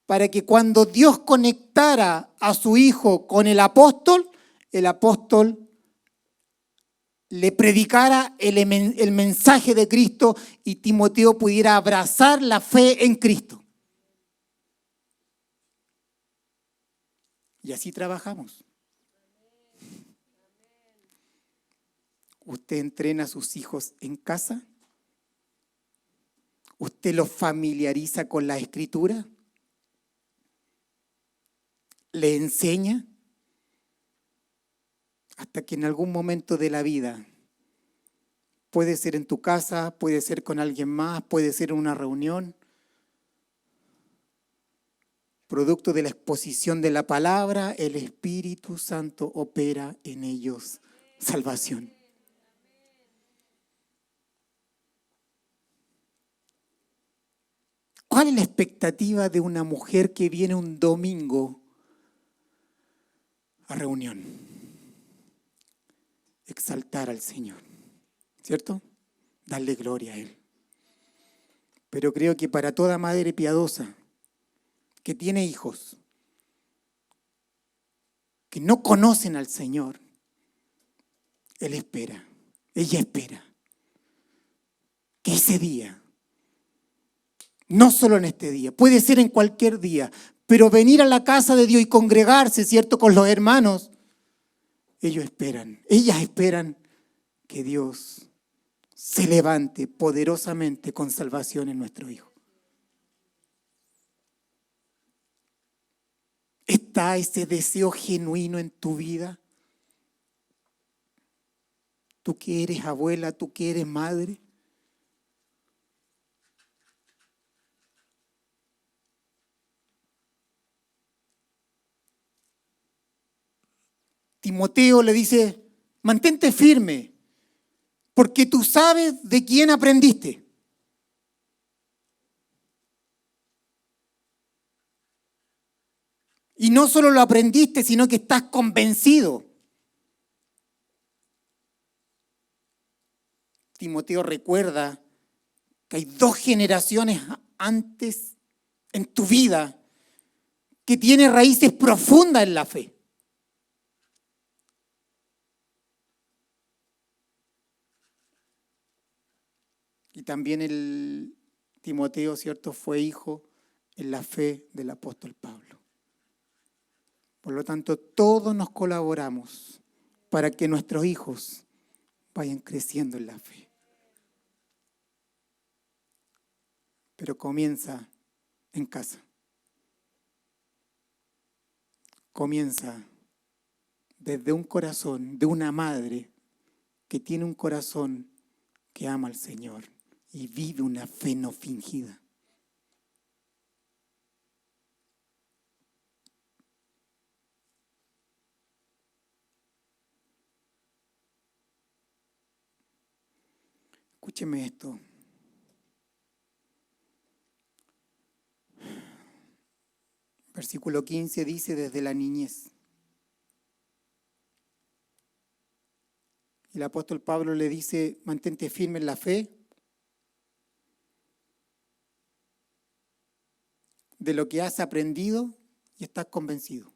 para que cuando Dios conectara a su hijo con el apóstol le predicara el mensaje de Cristo y Timoteo pudiera abrazar la fe en Cristo. Y así trabajamos. ¿Usted entrena a sus hijos en casa? ¿Usted los familiariza con la Escritura? ¿Le enseña? Hasta que en algún momento de la vida, puede ser en tu casa, puede ser con alguien más, puede ser en una reunión, producto de la exposición de la palabra, el Espíritu Santo opera en ellos salvación. ¿Cuál es la expectativa de una mujer que viene un domingo a reunión? Exaltar al Señor, ¿cierto? Darle gloria a Él. Pero creo que para toda madre piadosa que tiene hijos que no conocen al Señor, ella espera que ese día, no solo en este día, puede ser en cualquier día, pero venir a la casa de Dios y congregarse, ¿cierto?, con los hermanos, ellas esperan que Dios se levante poderosamente con salvación en nuestro hijo. ¿Está ese deseo genuino en tu vida? Tú que eres abuela, tú que eres madre. Timoteo le dice, mantente firme, porque tú sabes de quién aprendiste. Y no solo lo aprendiste, sino que estás convencido. Timoteo recuerda que hay 2 generaciones antes en tu vida que tiene raíces profundas en la fe. Y también el Timoteo, ¿cierto?, fue hijo en la fe del apóstol Pablo. Por lo tanto, todos nos colaboramos para que nuestros hijos vayan creciendo en la fe. Pero comienza en casa. Comienza desde un corazón de una madre que tiene un corazón que ama al Señor y vive una fe no fingida. Escúcheme esto. Versículo 15 dice desde la niñez. El apóstol Pablo le dice, mantente firme en la fe, de lo que has aprendido y estás convencido.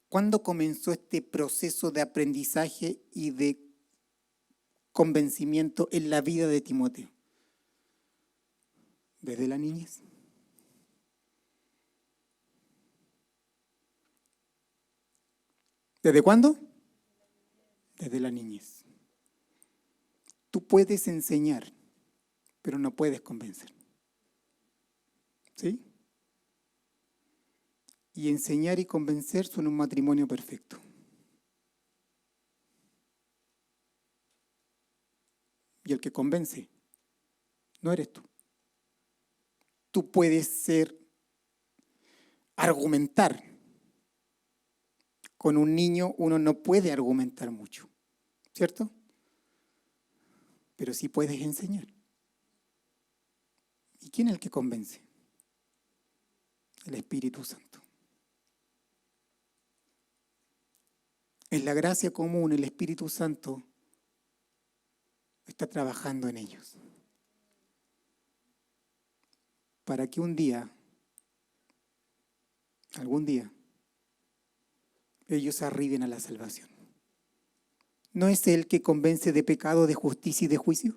¿Cuándo comenzó este proceso de aprendizaje y de convencimiento en la vida de Timoteo? Desde la niñez. ¿Desde cuándo? Desde la niñez. Tú puedes enseñar, pero no puedes convencer. ¿Sí? Y enseñar y convencer son un matrimonio perfecto. Y el que convence no eres tú. Tú puedes argumentar. Con un niño uno no puede argumentar mucho, ¿cierto? Pero sí puedes enseñar. ¿Y quién es el que convence? El Espíritu Santo. En la gracia común, el Espíritu Santo está trabajando en ellos. Para que un día algún día ellos arriben a la salvación. ¿No es Él que convence de pecado, de justicia y de juicio?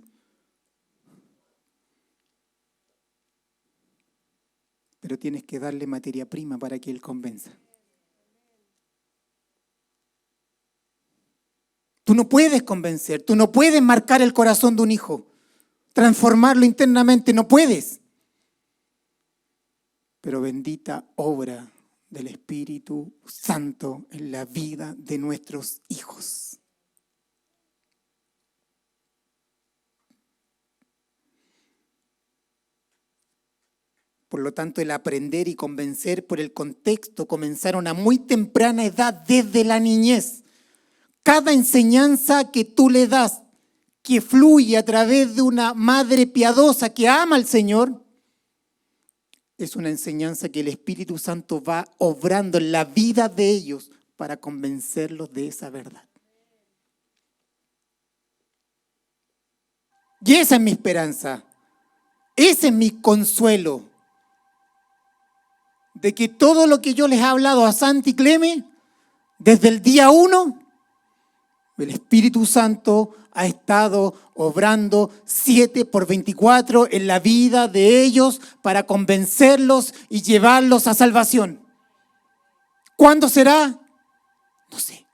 Pero tienes que darle materia prima para que Él convenza. Tú no puedes convencer, tú no puedes marcar el corazón de un hijo, transformarlo internamente, no puedes. Pero bendita obra del Espíritu Santo en la vida de nuestros hijos. Por lo tanto, el aprender y convencer por el contexto comenzaron a muy temprana edad, desde la niñez. Cada enseñanza que tú le das, que fluye a través de una madre piadosa que ama al Señor, es una enseñanza que el Espíritu Santo va obrando en la vida de ellos para convencerlos de esa verdad. Y esa es mi esperanza, ese es mi consuelo, de que todo lo que yo les he hablado a Santi y Cleme, desde el día 1, el Espíritu Santo ha estado obrando 7/24 en la vida de ellos para convencerlos y llevarlos a salvación. ¿Cuándo será? No sé.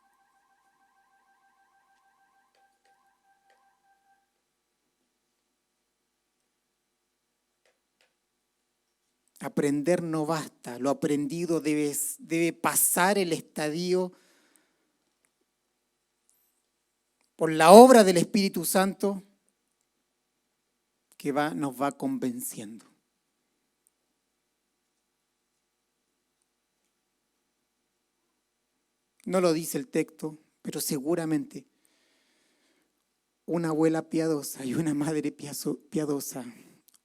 Aprender no basta, lo aprendido debe pasar el estadio por la obra del Espíritu Santo que nos va convenciendo. No lo dice el texto, pero seguramente una abuela piadosa y una madre piadosa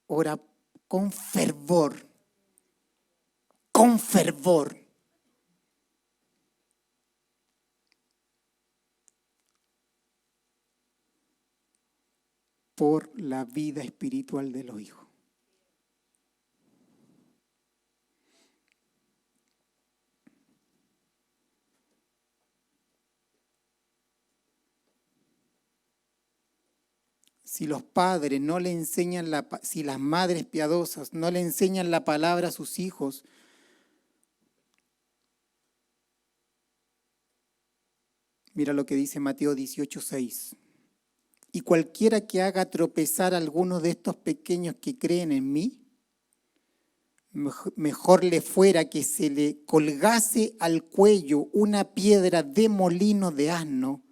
ora con fervor, por la vida espiritual de los hijos. Si los padres no le enseñan, si las madres piadosas no le enseñan la palabra a sus hijos, mira lo que dice Mateo 18:6. Y cualquiera que haga tropezar a alguno de estos pequeños que creen en mí, mejor le fuera que se le colgase al cuello una piedra de molino de asno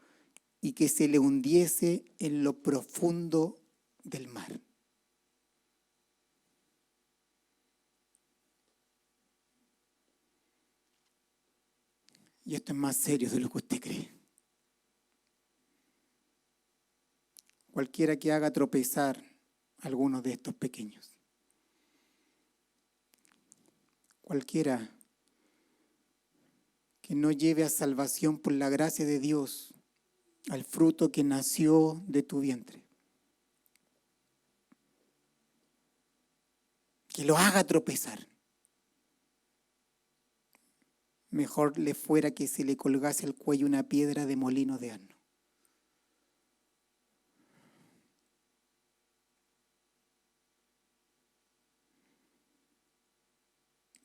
y que se le hundiese en lo profundo del mar. Y esto es más serio de lo que usted cree. Cualquiera que haga tropezar a algunos de estos pequeños. Cualquiera que no lleve a salvación por la gracia de Dios al fruto que nació de tu vientre. Que lo haga tropezar. Mejor le fuera que se le colgase al cuello una piedra de molino de asno.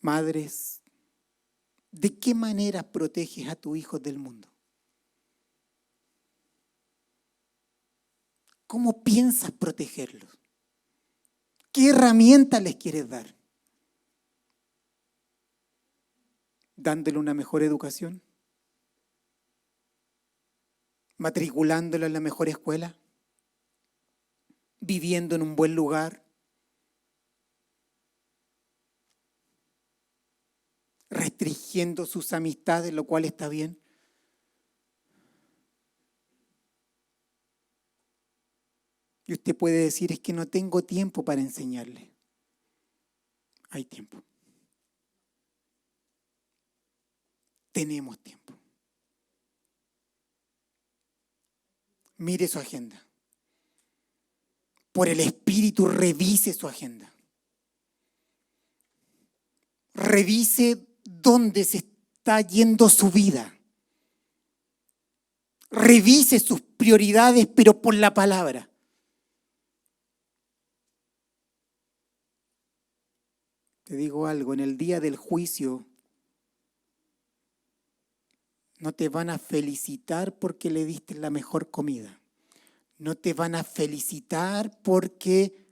Madres, ¿de qué manera proteges a tus hijos del mundo? ¿Cómo piensas protegerlos? ¿Qué herramientas les quieres dar? ¿Dándole una mejor educación? ¿Matriculándolo en la mejor escuela? ¿Viviendo en un buen lugar? ¿Restringiendo sus amistades, lo cual está bien? Y usted puede decir, es que no tengo tiempo para enseñarle. Hay tiempo. Tenemos tiempo. Mire su agenda. Por el Espíritu revise su agenda. Revise dónde se está yendo su vida. Revise sus prioridades, pero por la palabra. Te digo algo, en el día del juicio no te van a felicitar porque le diste la mejor comida. No te van a felicitar porque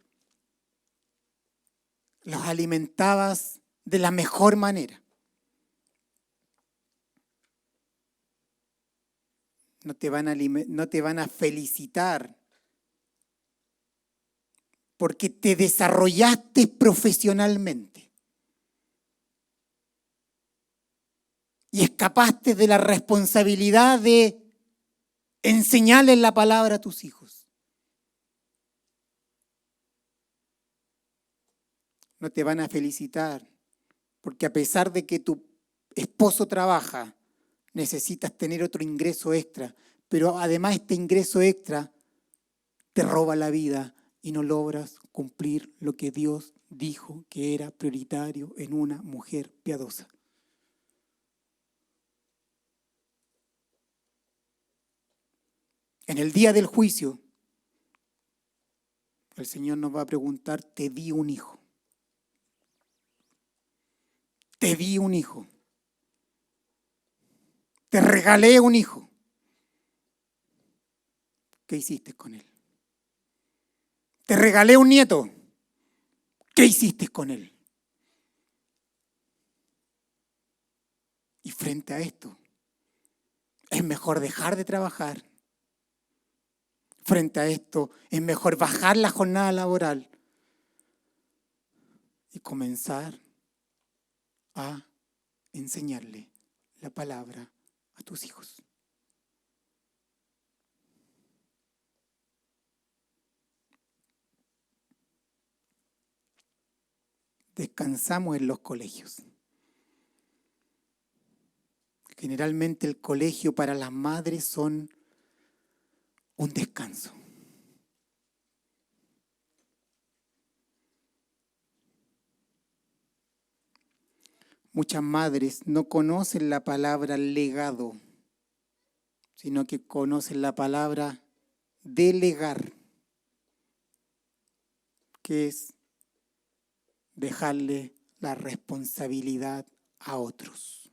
los alimentabas de la mejor manera. No te van a felicitar porque te desarrollaste profesionalmente y escapaste de la responsabilidad de enseñarles la palabra a tus hijos. No te van a felicitar porque a pesar de que tu esposo trabaja, necesitas tener otro ingreso extra, pero además este ingreso extra te roba la vida y no logras cumplir lo que Dios dijo que era prioritario en una mujer piadosa. En el día del juicio, el Señor nos va a preguntar, te di un hijo. Te di un hijo. Te regalé un hijo. ¿Qué hiciste con él? Te regalé un nieto. ¿Qué hiciste con él? Y frente a esto, es mejor dejar de trabajar. Frente a esto, es mejor bajar la jornada laboral y comenzar a enseñarle la palabra a tus hijos. Descansamos en los colegios. Generalmente el colegio para las madres son un descanso. Muchas madres no conocen la palabra legado, sino que conocen la palabra delegar, que es dejarle la responsabilidad a otros.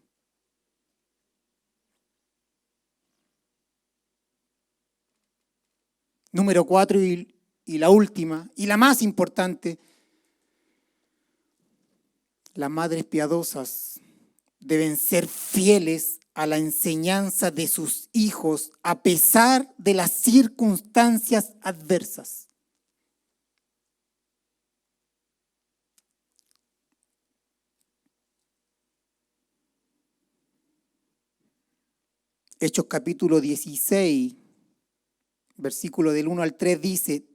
Número 4 y la última, y la más importante, las madres piadosas deben ser fieles a la enseñanza de sus hijos a pesar de las circunstancias adversas. Hechos capítulo 16, versículo del 1 al 3 dice,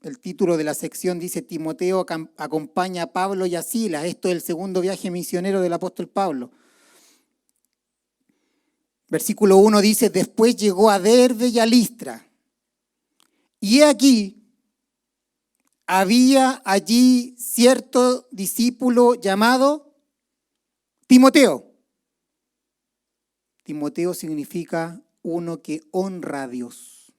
el título de la sección dice, Timoteo acompaña a Pablo y a Silas. Esto es el segundo viaje misionero del apóstol Pablo. Versículo 1 dice, después llegó a Derbe y a Listra. Y aquí, había allí cierto discípulo llamado Timoteo. Timoteo significa uno que honra a Dios.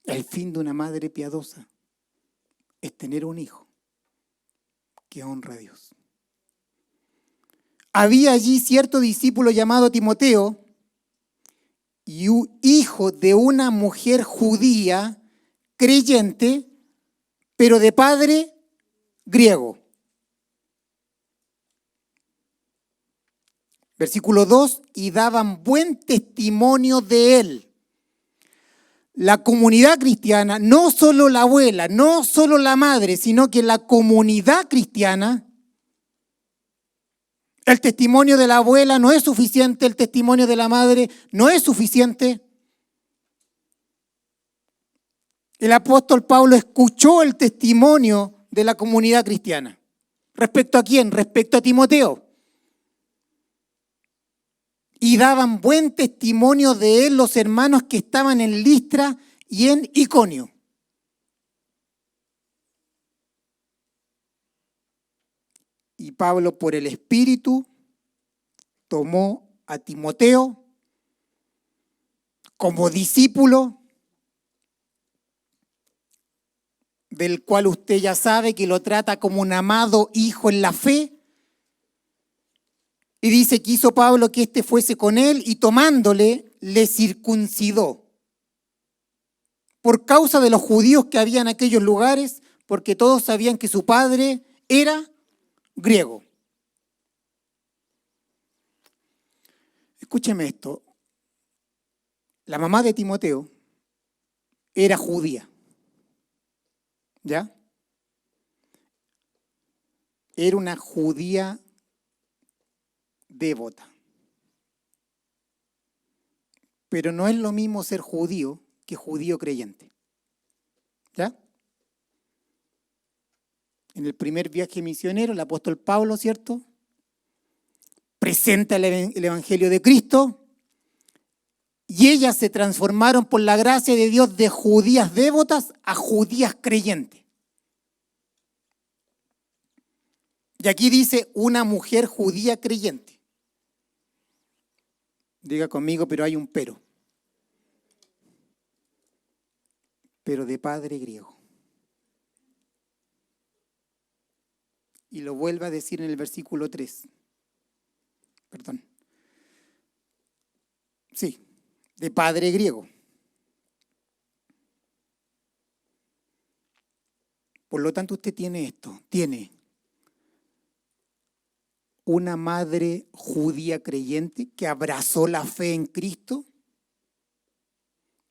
El fin de una madre piadosa es tener un hijo que honra a Dios. Había allí cierto discípulo llamado Timoteo y un hijo de una mujer judía creyente, pero de padre griego. Versículo 2, y daban buen testimonio de él. La comunidad cristiana, no solo la abuela, no solo la madre, sino que la comunidad cristiana, el testimonio de la abuela no es suficiente, el testimonio de la madre no es suficiente. El apóstol Pablo escuchó el testimonio de la comunidad cristiana. ¿Respecto a quién? Respecto a Timoteo. Y daban buen testimonio de él los hermanos que estaban en Listra y en Iconio. Y Pablo, por el Espíritu, tomó a Timoteo como discípulo, del cual usted ya sabe que lo trata como un amado hijo en la fe. Y dice que hizo Pablo que éste fuese con él y tomándole, le circuncidó. Por causa de los judíos que había en aquellos lugares, porque todos sabían que su padre era griego. Escúcheme esto. La mamá de Timoteo era judía. ¿Ya? Era una judía devota. Pero no es lo mismo ser judío que judío creyente. ¿Ya? En el primer viaje misionero, el apóstol Pablo, ¿cierto?, presenta el Evangelio de Cristo y ellas se transformaron por la gracia de Dios de judías devotas a judías creyentes. Y aquí dice una mujer judía creyente. Diga conmigo, pero hay un pero. Pero de padre griego. Y lo vuelve a decir en el versículo 3. Perdón. Sí, de padre griego. Por lo tanto, usted tiene esto, tiene una madre judía creyente que abrazó la fe en Cristo,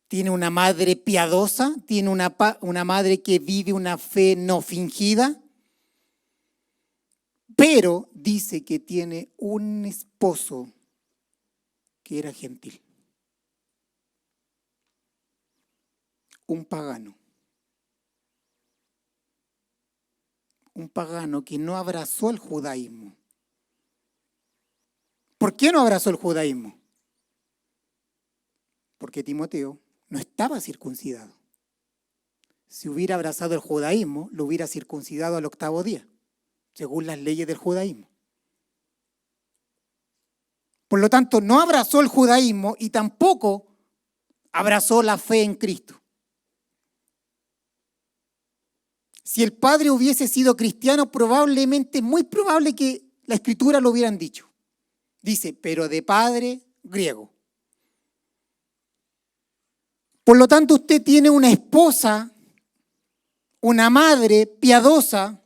tiene una madre piadosa, tiene una madre que vive una fe no fingida, pero dice que tiene un esposo que era gentil, un pagano que no abrazó el judaísmo. ¿Por qué no abrazó el judaísmo? Porque Timoteo no estaba circuncidado. Si hubiera abrazado el judaísmo, lo hubiera circuncidado al 8º día, según las leyes del judaísmo. Por lo tanto, no abrazó el judaísmo y tampoco abrazó la fe en Cristo. Si el padre hubiese sido cristiano, probablemente, muy probable que la Escritura lo hubieran dicho. Dice, pero de padre griego. Por lo tanto, usted tiene una esposa, una madre piadosa,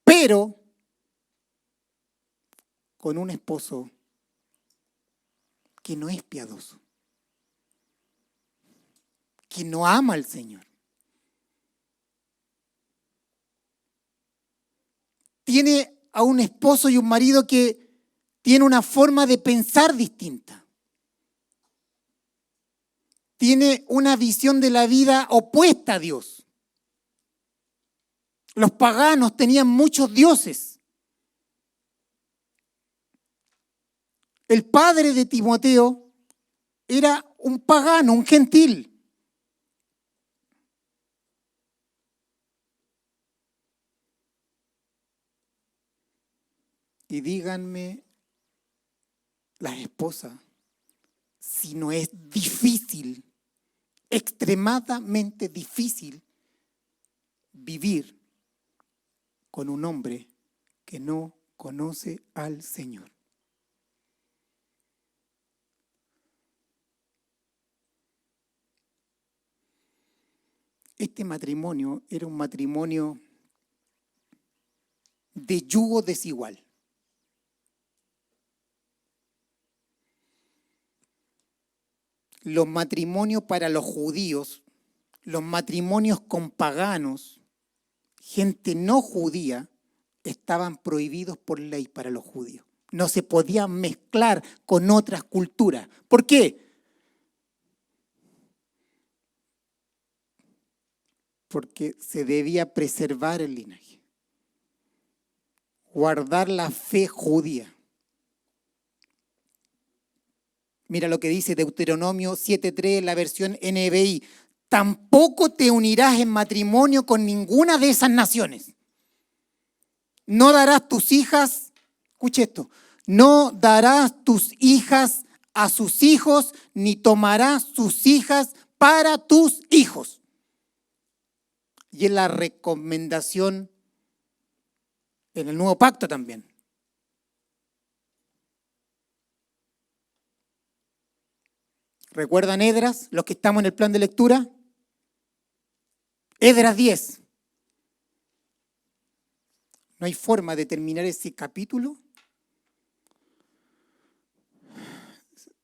pero con un esposo que no es piadoso, que no ama al Señor. Tiene a un esposo y un marido que tiene una forma de pensar distinta. Tiene una visión de la vida opuesta a Dios. Los paganos tenían muchos dioses. El padre de Timoteo era un pagano, un gentil. Y díganme, las esposas, si no es difícil, extremadamente difícil, vivir con un hombre que no conoce al Señor. Este matrimonio era un matrimonio de yugo desigual. Los matrimonios para los judíos, los matrimonios con paganos, gente no judía, estaban prohibidos por ley para los judíos. No se podían mezclar con otras culturas. ¿Por qué? Porque se debía preservar el linaje, guardar la fe judía. Mira lo que dice Deuteronomio 7:3, la versión NBI. Tampoco te unirás en matrimonio con ninguna de esas naciones. no darás tus hijas, escuche esto, no darás tus hijas a sus hijos, ni tomarás sus hijas para tus hijos. Y es la recomendación en el nuevo pacto también. ¿Recuerdan Esdras, los que estamos en el plan de lectura? Esdras 10. No hay forma de terminar ese capítulo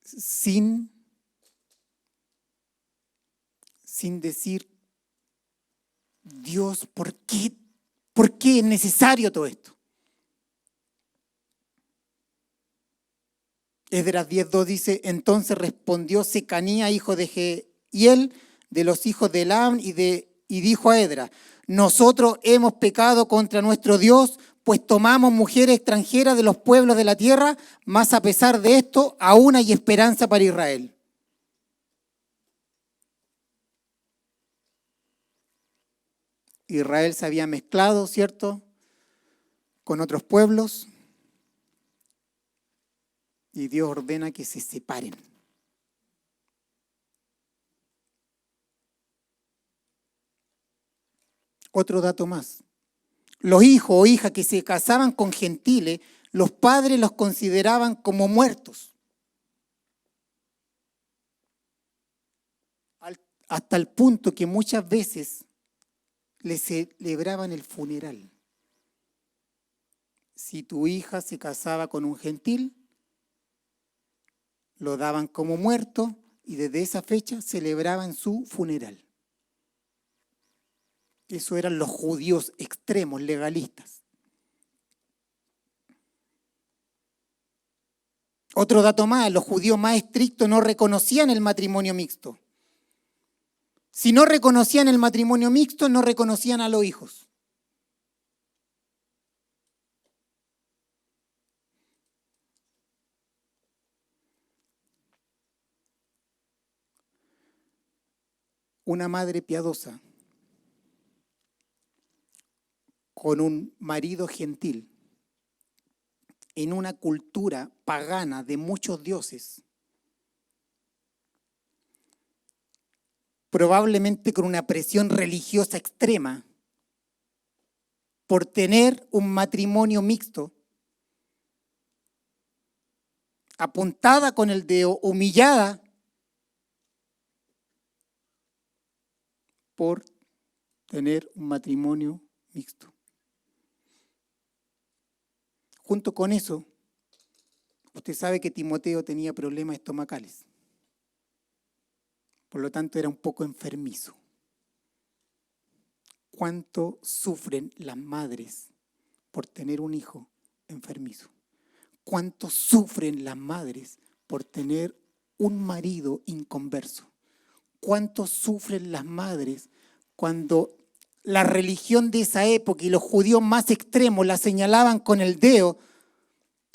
sin decir, Dios, ¿por qué es necesario todo esto? Esdras 10:2 dice, entonces respondió Secanía, hijo de Jehiel, de los hijos de Elam, y dijo a Esdras, nosotros hemos pecado contra nuestro Dios, pues tomamos mujeres extranjeras de los pueblos de la tierra, mas a pesar de esto, aún hay esperanza para Israel. Israel se había mezclado, ¿cierto?, con otros pueblos, y Dios ordena que se separen. Otro dato más. Los hijos o hijas que se casaban con gentiles, los padres los consideraban como muertos. Hasta el punto que muchas veces le celebraban el funeral. Si tu hija se casaba con un gentil, lo daban como muerto y desde esa fecha celebraban su funeral. Eso eran los judíos extremos, legalistas. Otro dato más, los judíos más estrictos no reconocían el matrimonio mixto. Si no reconocían el matrimonio mixto, no reconocían a los hijos. Una madre piadosa con un marido gentil en una cultura pagana de muchos dioses, probablemente con una presión religiosa extrema por tener un matrimonio mixto, apuntada con el dedo, humillada por tener un matrimonio mixto. Junto con eso, usted sabe que Timoteo tenía problemas estomacales. Por lo tanto, era un poco enfermizo. ¿Cuánto sufren las madres por tener un hijo enfermizo? ¿Cuánto sufren las madres por tener un marido inconverso? ¿Cuánto sufren las madres cuando la religión de esa época y los judíos más extremos la señalaban con el dedo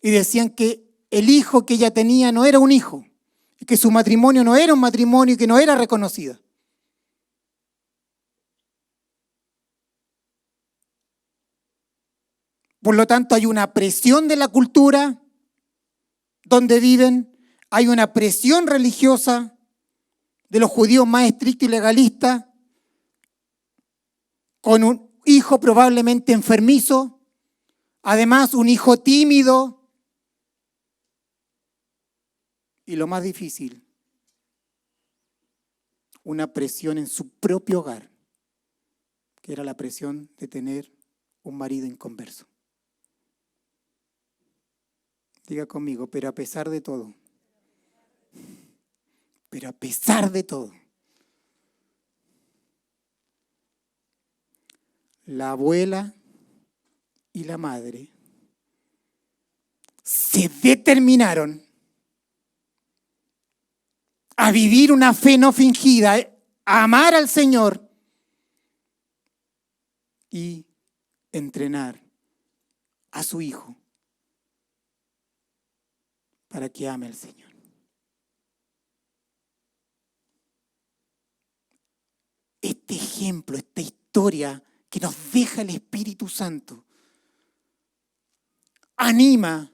y decían que el hijo que ella tenía no era un hijo, y que su matrimonio no era un matrimonio y que no era reconocida? Por lo tanto, hay una presión de la cultura donde viven, hay una presión religiosa de los judíos más estrictos y legalistas, con un hijo probablemente enfermizo, además un hijo tímido, y lo más difícil, una presión en su propio hogar, que era la presión de tener un marido inconverso. Diga conmigo, pero a pesar de todo, la abuela y la madre se determinaron a vivir una fe no fingida, a amar al Señor y entrenar a su hijo para que ame al Señor. Este ejemplo, esta historia que nos deja el Espíritu Santo, anima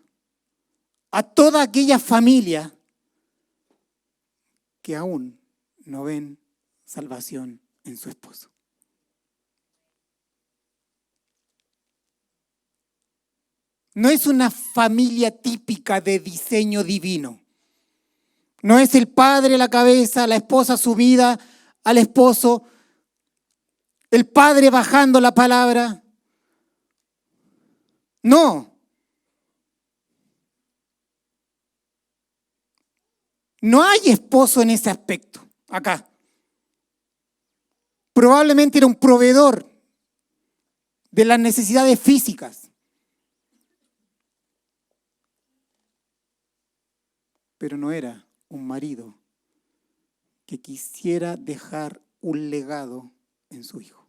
a toda aquella familia que aún no ven salvación en su esposo. No es una familia típica de diseño divino. No es el padre la cabeza, la esposa sumida al esposo, el padre bajando la palabra. No. No hay esposo en ese aspecto, acá. Probablemente era un proveedor de las necesidades físicas. Pero no era un marido que quisiera dejar un legado en su hijo.